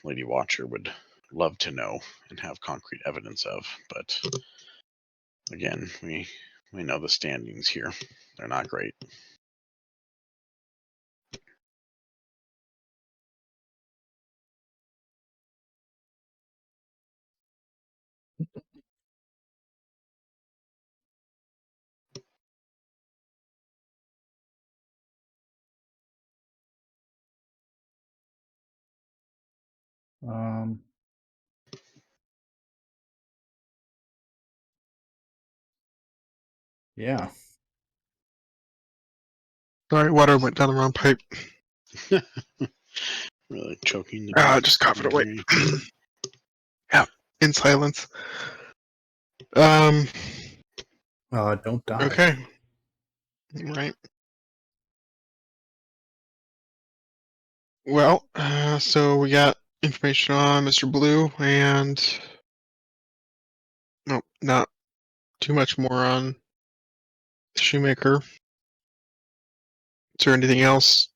Lady Watcher would love to know and have concrete evidence of, but again, we know the standings here. They're not great. Yeah. Sorry, water went down the wrong pipe. Really choking the Just cough it away. Very- Yeah, in silence. Don't die. Okay. Right. Well, so we got information on Mr. Blue, and no, not too much more on the shoemaker. Is there anything else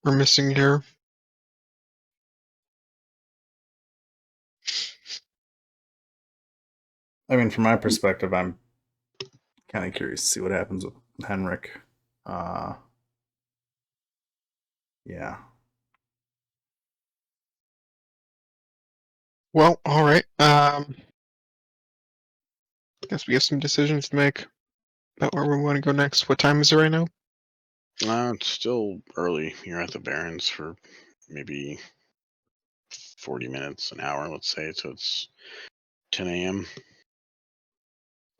we're missing here? I mean, from my perspective, I'm kind of curious to see what happens with Henrik. Yeah. Well, all right. Guess we have some decisions to make about where we want to go next. What time is it right now? It's still early here at the Barrens for maybe 40 minutes, an hour, let's say. So it's 10 a.m.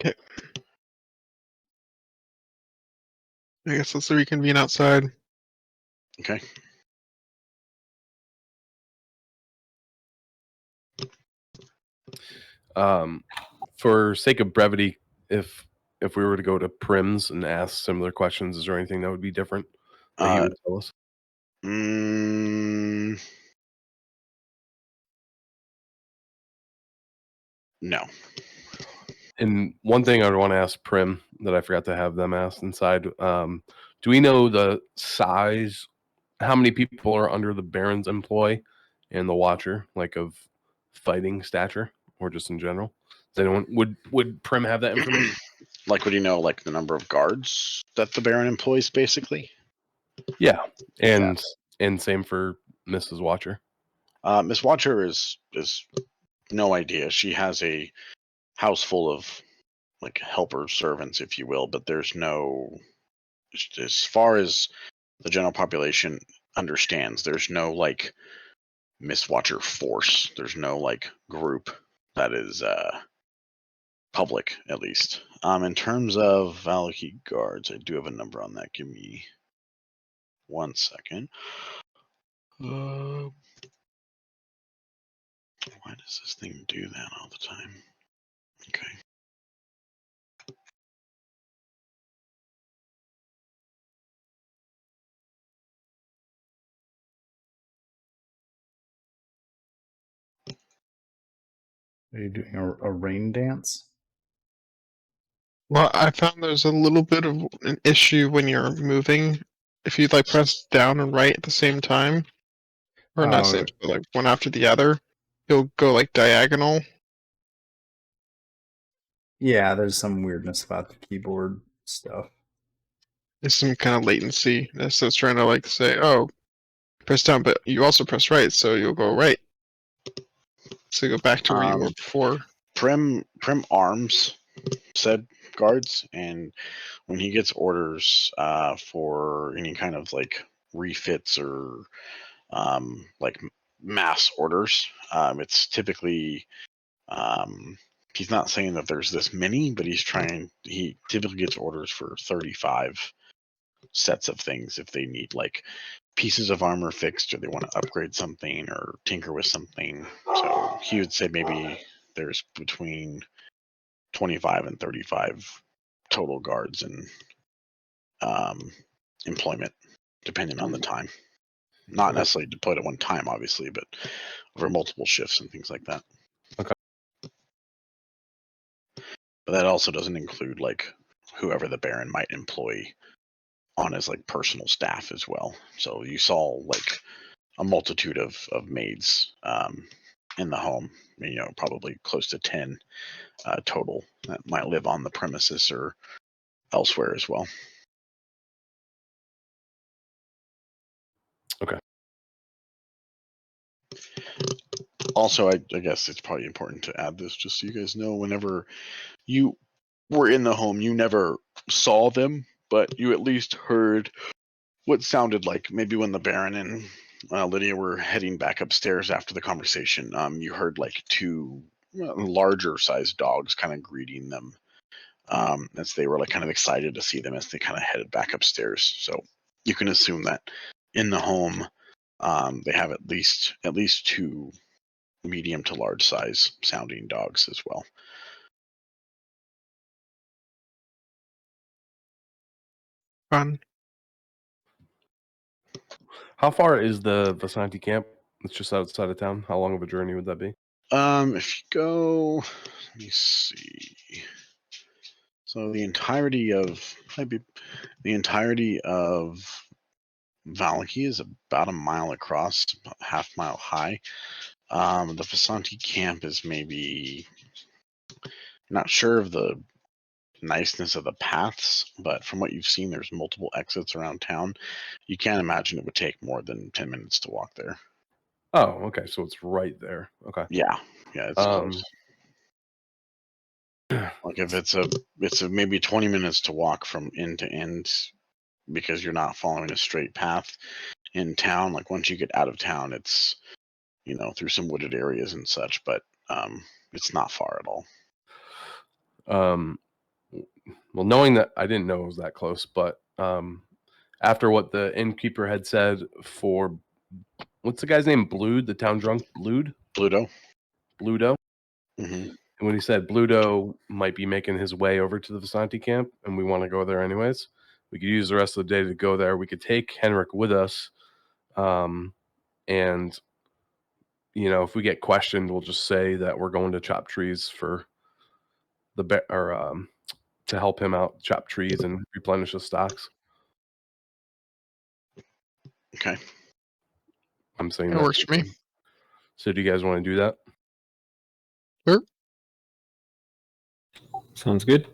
Okay. I guess let's reconvene outside. Okay. For sake of brevity, if we were to go to Prims and ask similar questions, is there anything that would be different that he would tell us? No. And one thing I would want to ask Prim that I forgot to have them ask inside, do we know the size, how many people are under the Baron's employ and the Watcher, like of fighting stature, or just in general? Does anyone, would Prim have that information? Like, would you know, like, the number of guards that the Baron employs, basically? Yeah, and same for Mrs. Watcher. Miss Watcher is no idea. She has a house full of, like, helper servants, if you will, but there's no, as far as the general population understands, there's no, like, Miss Watcher force. There's no, like, group that is public, at least. In terms of Valaki guards, I do have a number on that. Give me 1 second. Why does this thing do that all the time? Okay. Are you doing a rain dance? Well, I found there's a little bit of an issue when you're moving. If you like press down and right at the same time, or not same, but like one after the other, you'll go like diagonal. Yeah, there's some weirdness about the keyboard stuff. There's some kind of latency. So it's trying to like say, oh, press down, but you also press right, so you'll go right. So you go back to where you were before. Prim arms said guards, and when he gets orders for any kind of like refits or like mass orders, it's typically he's not saying that there's this many, but he typically gets orders for 35 sets of things if they need like pieces of armor fixed or they want to upgrade something or tinker with something. So he would say maybe there's between 25 and 35 total guards and employment, depending on the time. Not necessarily deployed at one time, obviously, but over multiple shifts and things like that. Okay. But that also doesn't include like whoever the Baron might employ on his like personal staff as well. So you saw like a multitude of maids in the home, probably close to 10 total that might live on the premises or elsewhere as well. Okay. Also, I guess it's probably important to add this just so you guys know, whenever you were in the home, you never saw them, but you at least heard what sounded like maybe when the Baron and Lydia were heading back upstairs after the conversation, you heard like two larger sized dogs kind of greeting them as they were like kind of excited to see them as they kind of headed back upstairs. So you can assume that in the home, they have at least two medium to large size sounding dogs as well. Fun. How far is the Vasanti camp? It's just outside of town. How long of a journey would that be? If you go, let me see. So the entirety of Valaki is about a mile across, about half mile high. The Vasanti camp is maybe, not sure of the niceness of the paths, but from what you've seen, there's multiple exits around town. You can't imagine it would take more than 10 minutes to walk there. Oh, okay. So it's right there. Okay. Yeah, it's close. Like if it's a maybe 20 minutes to walk from end to end because you're not following a straight path in town. Like once you get out of town, it's through some wooded areas and such, but it's not far at all. Well, knowing that, I didn't know it was that close, but after what the innkeeper had said for, what's the guy's name? Blued, the town drunk? Bludo? Bludo. Bludo? Mm-hmm. when he said Bluto might be making his way over to the Visanti camp, and we want to go there anyways, we could use the rest of the day to go there. We could take Henrik with us, and if we get questioned, we'll just say that we're going to chop trees for to help him out, chop trees and replenish the stocks. Okay. I'm saying That works for me. So do you guys want to do that? Sure. Sounds good.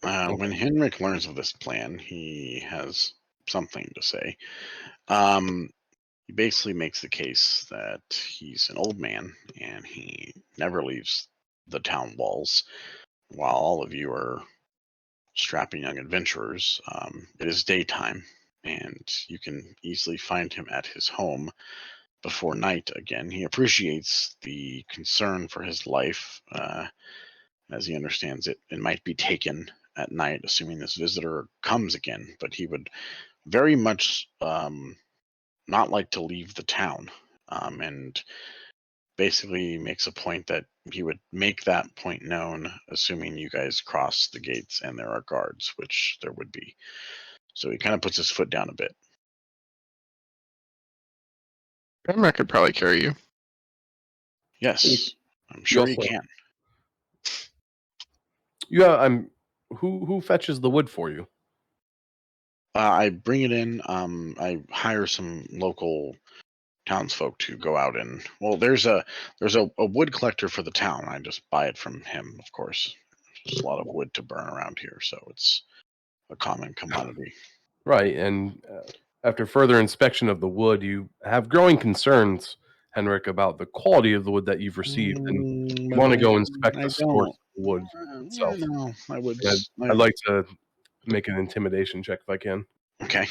When Henrik learns of this plan, he has something to say. He basically makes the case that he's an old man and he never leaves the town walls while all of you are strapping young adventurers. It is daytime and you can easily find him at his home before night again. He appreciates the concern for his life, as he understands it. It might be taken at night, assuming this visitor comes again, but he would very much not like to leave the town, and basically makes a point that he would make that point known, assuming you guys cross the gates and there are guards, which there would be. So he kind of puts his foot down a bit. I could probably carry you. Yes, I'm sure he also- can. Who fetches the wood for you? I bring it in. I hire some local townsfolk to go out and there's a wood collector for the town. I just buy it from him, of course. There's a lot of wood to burn around here, so it's a common commodity. Right, and after further inspection of the wood, you have growing concerns, Henrik, about the quality of the wood that you've received, and you want to go inspect the source of the wood itself. No, I would. I'd like to make an intimidation check if I can. Okay.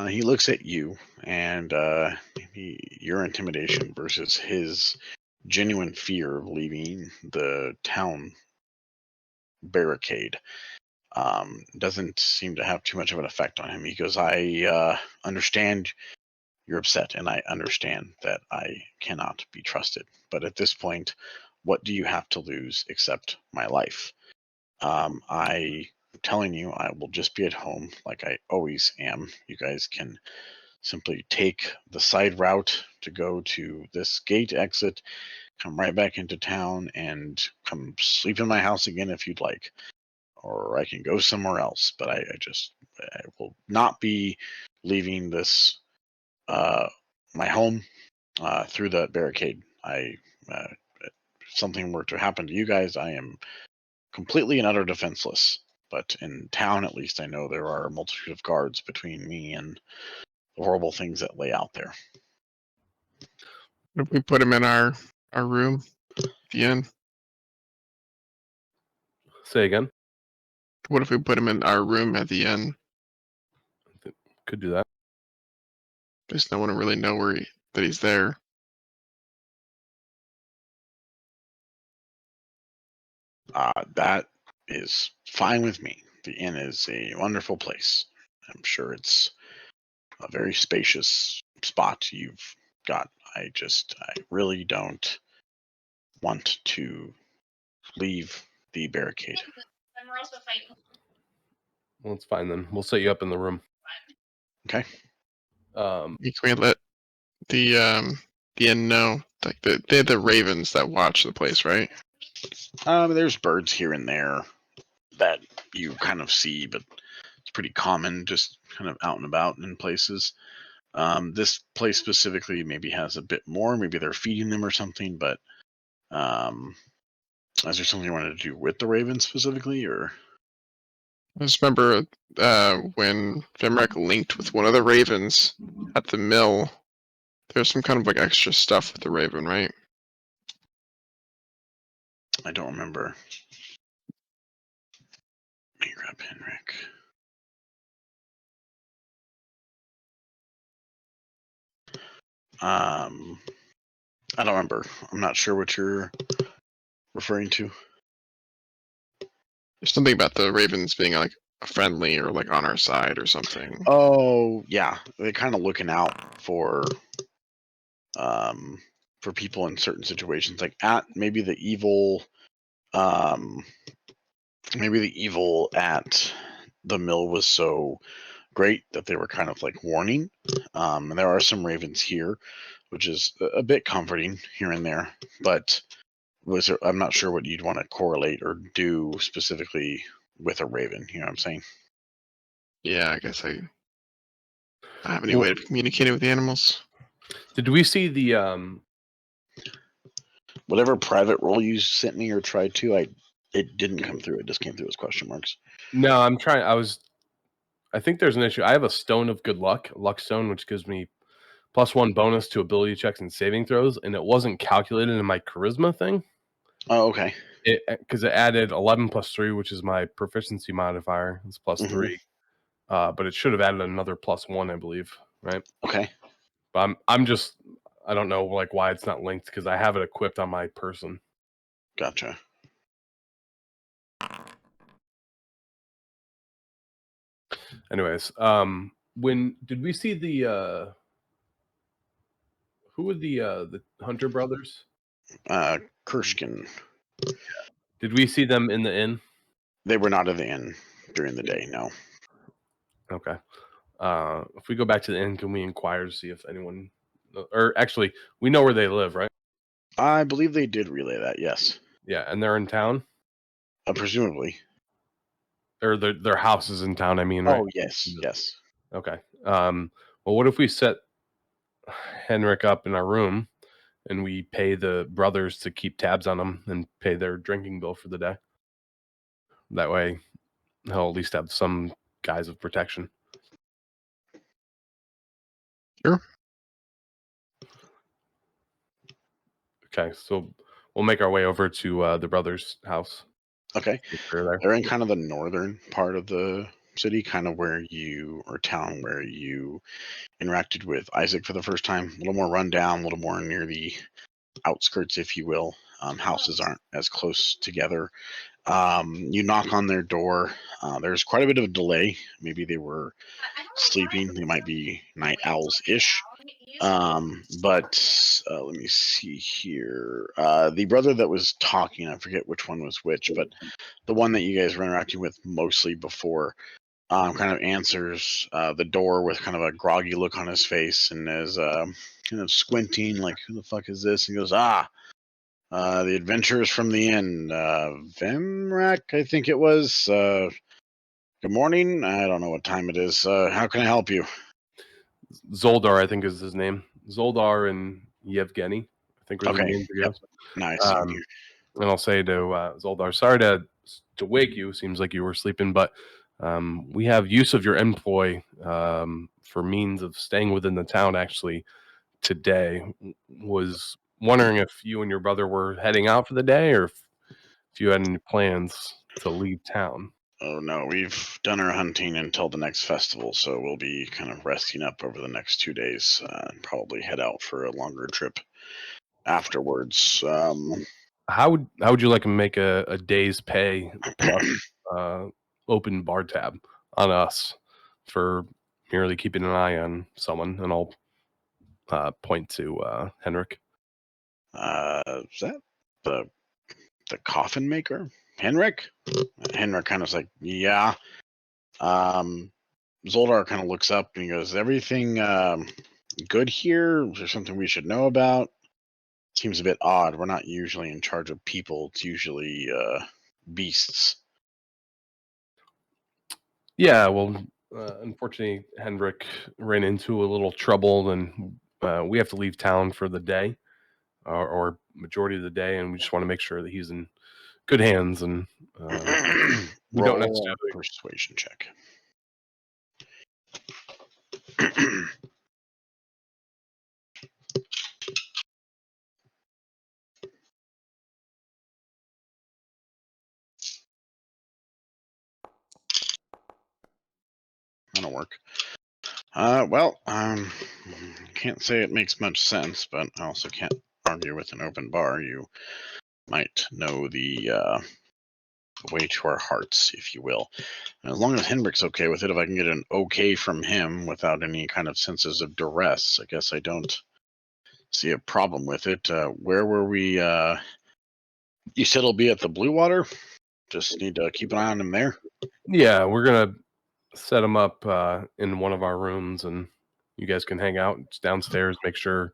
He looks at you, and your intimidation versus his genuine fear of leaving the town barricade doesn't seem to have too much of an effect on him. He goes, I understand you're upset, and I understand that I cannot be trusted. But at this point, what do you have to lose except my life? I'm telling you, I will just be at home like I always am. You guys can simply take the side route to go to this gate exit, come right back into town, and come sleep in my house again if you'd like. Or I can go somewhere else, but I will not be leaving this my home through the barricade. If something were to happen to you guys, I am completely and utter defenseless. But in town, at least, I know there are a multitude of guards between me and the horrible things that lay out there. What if we put him in our room at the inn? Say again. What if we put him in our room at the inn? Could do that. There's no one to really know that he's there. That is fine with me. The inn is a wonderful place. I'm sure it's a very spacious spot you've got. I really don't want to leave the barricade. Well, it's fine then. We'll set you up in the room. Okay. Can we let the inn know? Like they're the ravens that watch the place, right? There's birds here and there that you kind of see, but it's pretty common, just kind of out and about in places. This place specifically maybe has a bit more. Maybe they're feeding them or something, but is there something you wanted to do with the ravens specifically, or? I just remember when Vemrek linked with one of the ravens at the mill, there's some kind of like extra stuff with the raven, right? I don't remember. Let me grab Henrik. I don't remember. I'm not sure what you're referring to. There's something about the ravens being like friendly or like on our side or something. Oh yeah, they're kind of looking out for people in certain situations, like at maybe the evil at the mill was so great that they were kind of like warning. And there are some ravens here, which is a bit comforting here and there, but I'm not sure what you'd want to correlate or do specifically with a raven. You know what I'm saying? Yeah, I guess I have any way of communicating with the animals. Did we see the Whatever private role you sent me or tried to, it didn't come through. It just came through as question marks. No, I'm trying. I think there's an issue. I have a stone of good luck, luck stone, which gives me +1 bonus to ability checks and saving throws, and it wasn't calculated in my charisma thing. Oh, okay. Because it added 11 + 3, which is my proficiency modifier. It's +3, but it should have added another +1, I believe. Right. Okay. But I'm just, I don't know like why it's not linked because I have it equipped on my person. Gotcha. Anyways, when did we see the who were the Hunter brothers? Kershkin. Did we see them in the inn? They were not in the inn during the day, no. Okay. If we go back to the inn, can we inquire to see if anyone, or actually, we know where they live, right? I believe they did relay that, yes. Yeah, and they're in town? Presumably. Or their house is in town, I mean, right? Oh, yes, yes. Okay. Well, what if we set Henrik up in our room and we pay the brothers to keep tabs on them and pay their drinking bill for the day? That way, he'll at least have some guise of protection. Sure. Okay, so we'll make our way over to the brothers' house. Okay. There. They're in kind of the northern part of the city, kind of where town where you interacted with Isaac for the first time. A little more rundown, a little more near the outskirts, if you will. Houses aren't as close together. You knock on their door. There's quite a bit of a delay. Maybe they were sleeping. They might be night owls-ish. But let me see here. The brother that was talking, I forget which one was which, but the one that you guys were interacting with mostly before, kind of answers the door with kind of a groggy look on his face and is kind of squinting, like, who the fuck is this? And he goes, the adventurers from the inn, Vemrak, I think it was. Good morning. I don't know what time it is. How can I help you? Zoldar, I think is his name. Zoldar and Yevgeny, I think were the names. Yep. Nice. And I'll say to Zoldar, sorry to wake you. Seems like you were sleeping, but we have use of your employ for means of staying within the town. Actually, today was wondering if you and your brother were heading out for the day, or if you had any plans to leave town. Oh no, we've done our hunting until the next festival, so we'll be kind of resting up over the next 2 days and probably head out for a longer trip afterwards. How would you like to make a day's pay plus open bar tab on us for merely keeping an eye on someone? And I'll point to Henrik. Is that the coffin maker, Henrik? Henrik kind of like, yeah. Zoldar kind of looks up and he goes, everything good here? Is there something we should know about? Seems a bit odd. We're not usually in charge of people. It's usually beasts. Yeah, well, unfortunately, Henrik ran into a little trouble, and we have to leave town for the day, or majority of the day, and we just want to make sure that he's in good hands. And we don't necessarily persuasion check. That'll work. Can't say it makes much sense, but I also can't argue with an open bar. You might know the way to our hearts, if you will. And as long as Henrik's okay with it, if I can get an okay from him without any kind of senses of duress, I guess I don't see a problem with it. Where were we? You said it'll be at the Blue Water? Just need to keep an eye on him there? Yeah, we're going to set him up in one of our rooms, and you guys can hang out downstairs, make sure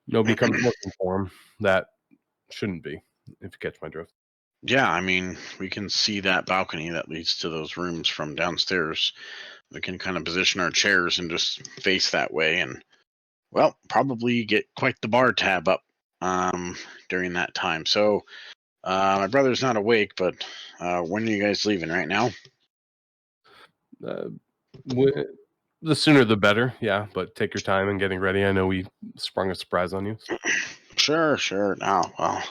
nobody comes looking for him. That shouldn't be, if you catch my drift. Yeah, I mean, we can see that balcony that leads to those rooms from downstairs. We can kind of position our chairs and just face that way and, well, probably get quite the bar tab up during that time. So my brother's not awake, but when are you guys leaving right now? The sooner the better, yeah, but take your time in getting ready. I know we sprung a surprise on you. So. Sure. Now, well,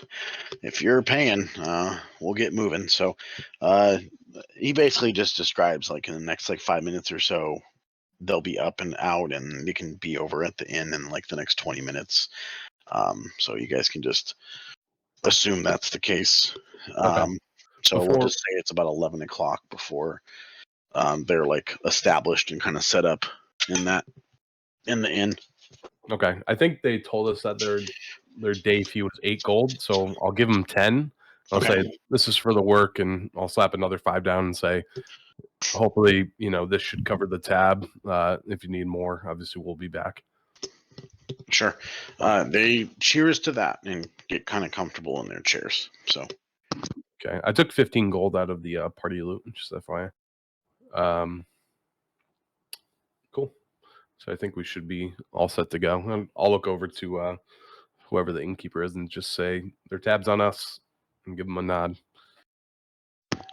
if you're paying, we'll get moving. So he basically just describes like in the next like 5 minutes or so, they'll be up and out and they can be over at the inn in like the next 20 minutes. So you guys can just assume that's the case. Okay. So we'll just say it's about 11 o'clock before they're like established and kind of set up in the inn. Okay. I think they told us that their day fee was 8 gold, so I'll give them 10. I'll say this is for the work, and I'll slap another 5 down and say, hopefully, this should cover the tab. If you need more, obviously we'll be back. Sure. They cheers to that and get kind of comfortable in their chairs. So. Okay. I took 15 gold out of the party loot, just FYI. Cool. So I think we should be all set to go. I'll look over to whoever the innkeeper is and just say their tab's on us and give them a nod.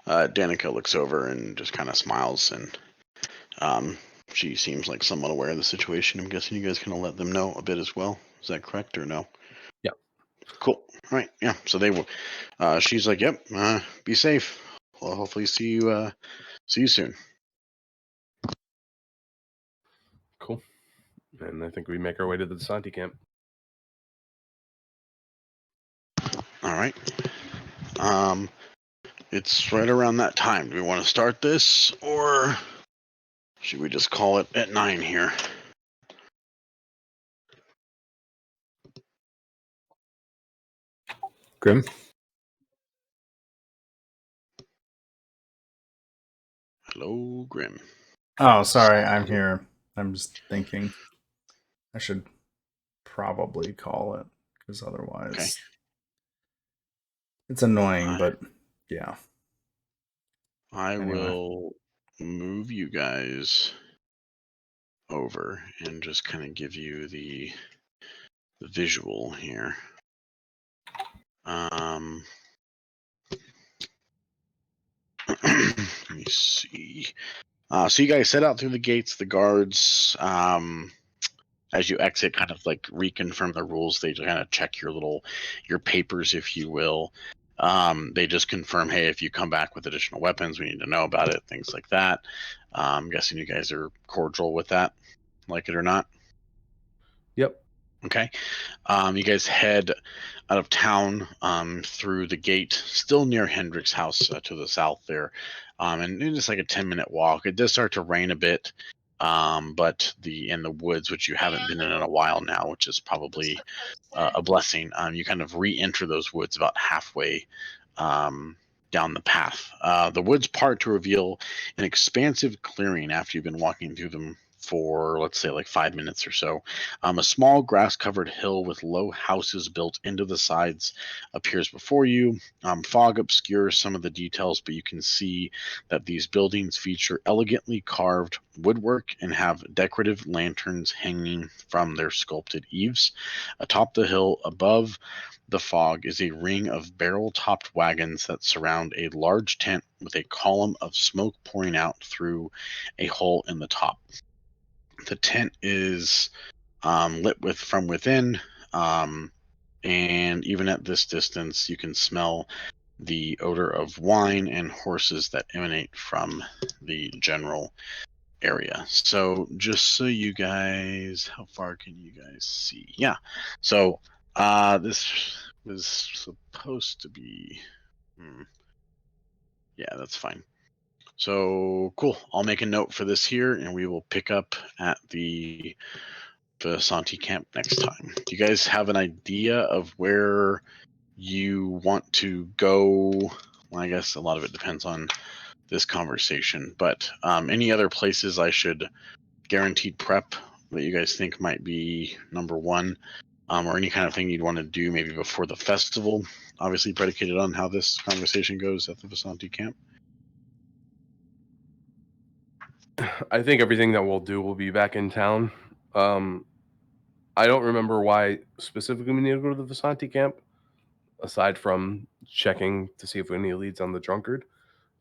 Danica looks over and just kind of smiles, and she seems like somewhat aware of the situation. I'm guessing you guys kind of let them know a bit as well. Is that correct or no? Yeah. Cool. All right. Yeah. So they will. She's like, "Yep. Be safe. Well, hopefully see you soon." Cool. And I think we make our way to the Santi camp. All right. It's right around that time. Do we want to start this, or should we just call it at 9 here? Grim? Hello, Grim. Oh, sorry, I'm here. I'm just thinking I should probably call it, because otherwise it's annoying, but yeah. I will move you guys over and just kind of give you the visual here. Let me see. So you guys set out through the gates. The guards, as you exit, kind of like reconfirm the rules. They kind of check your papers, if you will. They just confirm, hey, if you come back with additional weapons, we need to know about it. Things like that. I'm guessing you guys are cordial with that, like it or not. Yep. Okay. You guys head out of town through the gate, still near Hendrik's house to the south there. And it's like a 10-minute walk. It does start to rain a bit, but in the woods, which you haven't been in a while now, which is probably a blessing, you kind of re-enter those woods about halfway down the path. The woods part to reveal an expansive clearing after you've been walking through them for, let's say, like 5 minutes or so. A small grass-covered hill with low houses built into the sides appears before you. Fog obscures some of the details, but you can see that these buildings feature elegantly carved woodwork and have decorative lanterns hanging from their sculpted eaves. Atop the hill above the fog is a ring of barrel-topped wagons that surround a large tent with a column of smoke pouring out through a hole in the top. The tent is lit from within, and even at this distance, you can smell the odor of wine and horses that emanate from the general area. So just so you guys, how far can you guys see? Yeah. So this was supposed to be Yeah, that's fine. So cool. I'll make a note for this here, and we will pick up at the Santi camp next time. Do you guys have an idea of where you want to go? Well, I guess a lot of it depends on this conversation, but any other places I should guaranteed prep that you guys think might be number one, or any kind of thing you'd want to do maybe before the festival, obviously predicated on how this conversation goes at the Vasanti camp? I think everything that we'll do will be back in town. I don't remember why specifically we need to go to the Vasanti camp, aside from checking to see if any leads on the drunkard.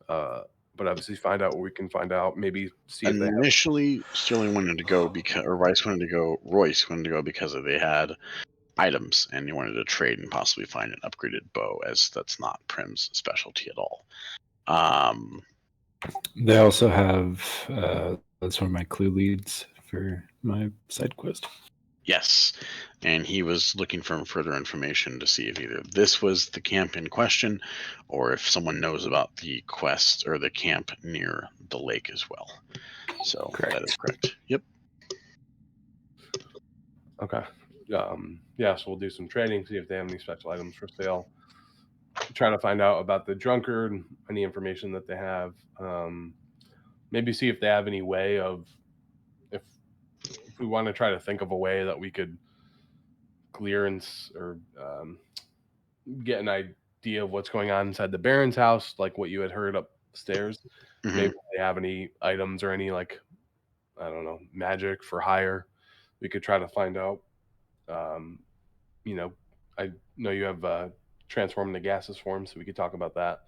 But obviously find out what we can find out. Maybe see if they have... Initially, Sterling wanted to go because, or Royce wanted to go because they had items and he wanted to trade and possibly find an upgraded bow, as that's not Prim's specialty at all. They also have that's one of my clue leads for my side quest. Yes, and he was looking for further information to see if either this was the camp in question or if someone knows about the quest or the camp near the lake as well. So Correct. that is correct. Yep. Okay. Yeah, so we'll do some trading, see if they have any special items for sale. Trying to find out about the drunkard, any information that they have. Maybe see if they have any way of, if we want to try to think of a way that we could clearance or get an idea of what's going on inside the Baron's house, like what you had heard upstairs. Mhm. Maybe they have any items or any, like, I don't know, magic for hire. We could try to find out. You know, I know you have transform into gases form, so we could talk about that.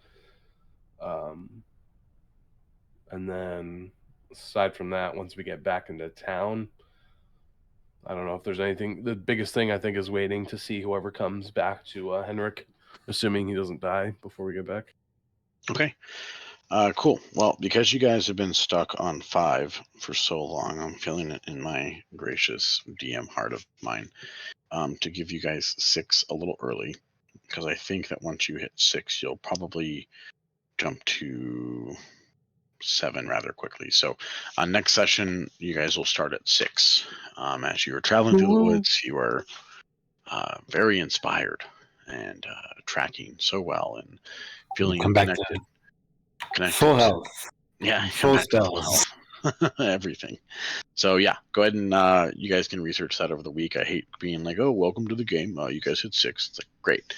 And then aside from that, once we get back into town, I don't know if there's anything. The biggest thing I think is waiting to see whoever comes back to Henrik, assuming he doesn't die before we get back. Okay. Cool. Well, because you guys have been stuck on 5 for so long, I'm feeling it in my gracious DM heart of mine to give you guys 6 a little early, because I think that once you hit 6, you'll probably jump to 7 rather quickly. So next session, you guys will start at 6. As you are traveling through the woods, you are very inspired and tracking so well and feeling Come back connected. to full health. Yeah, Full back to full spells. health. Everything. So yeah, go ahead and you guys can research that over the week. I hate being like, oh, welcome to the game. You guys hit 6. It's like, great.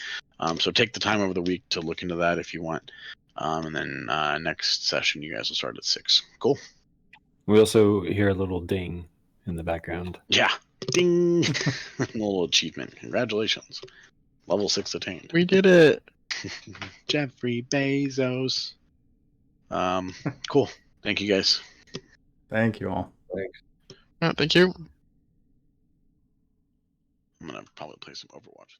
So take the time over the week to look into that if you want. And then next session, you guys will start at 6. Cool. We also hear a little ding in the background. Yeah. Ding. A little achievement. Congratulations. Level 6 attained. We did it. Jeffrey Bezos. Cool. Thank you guys. Thank you all. Thank you. I'm gonna probably play some Overwatch.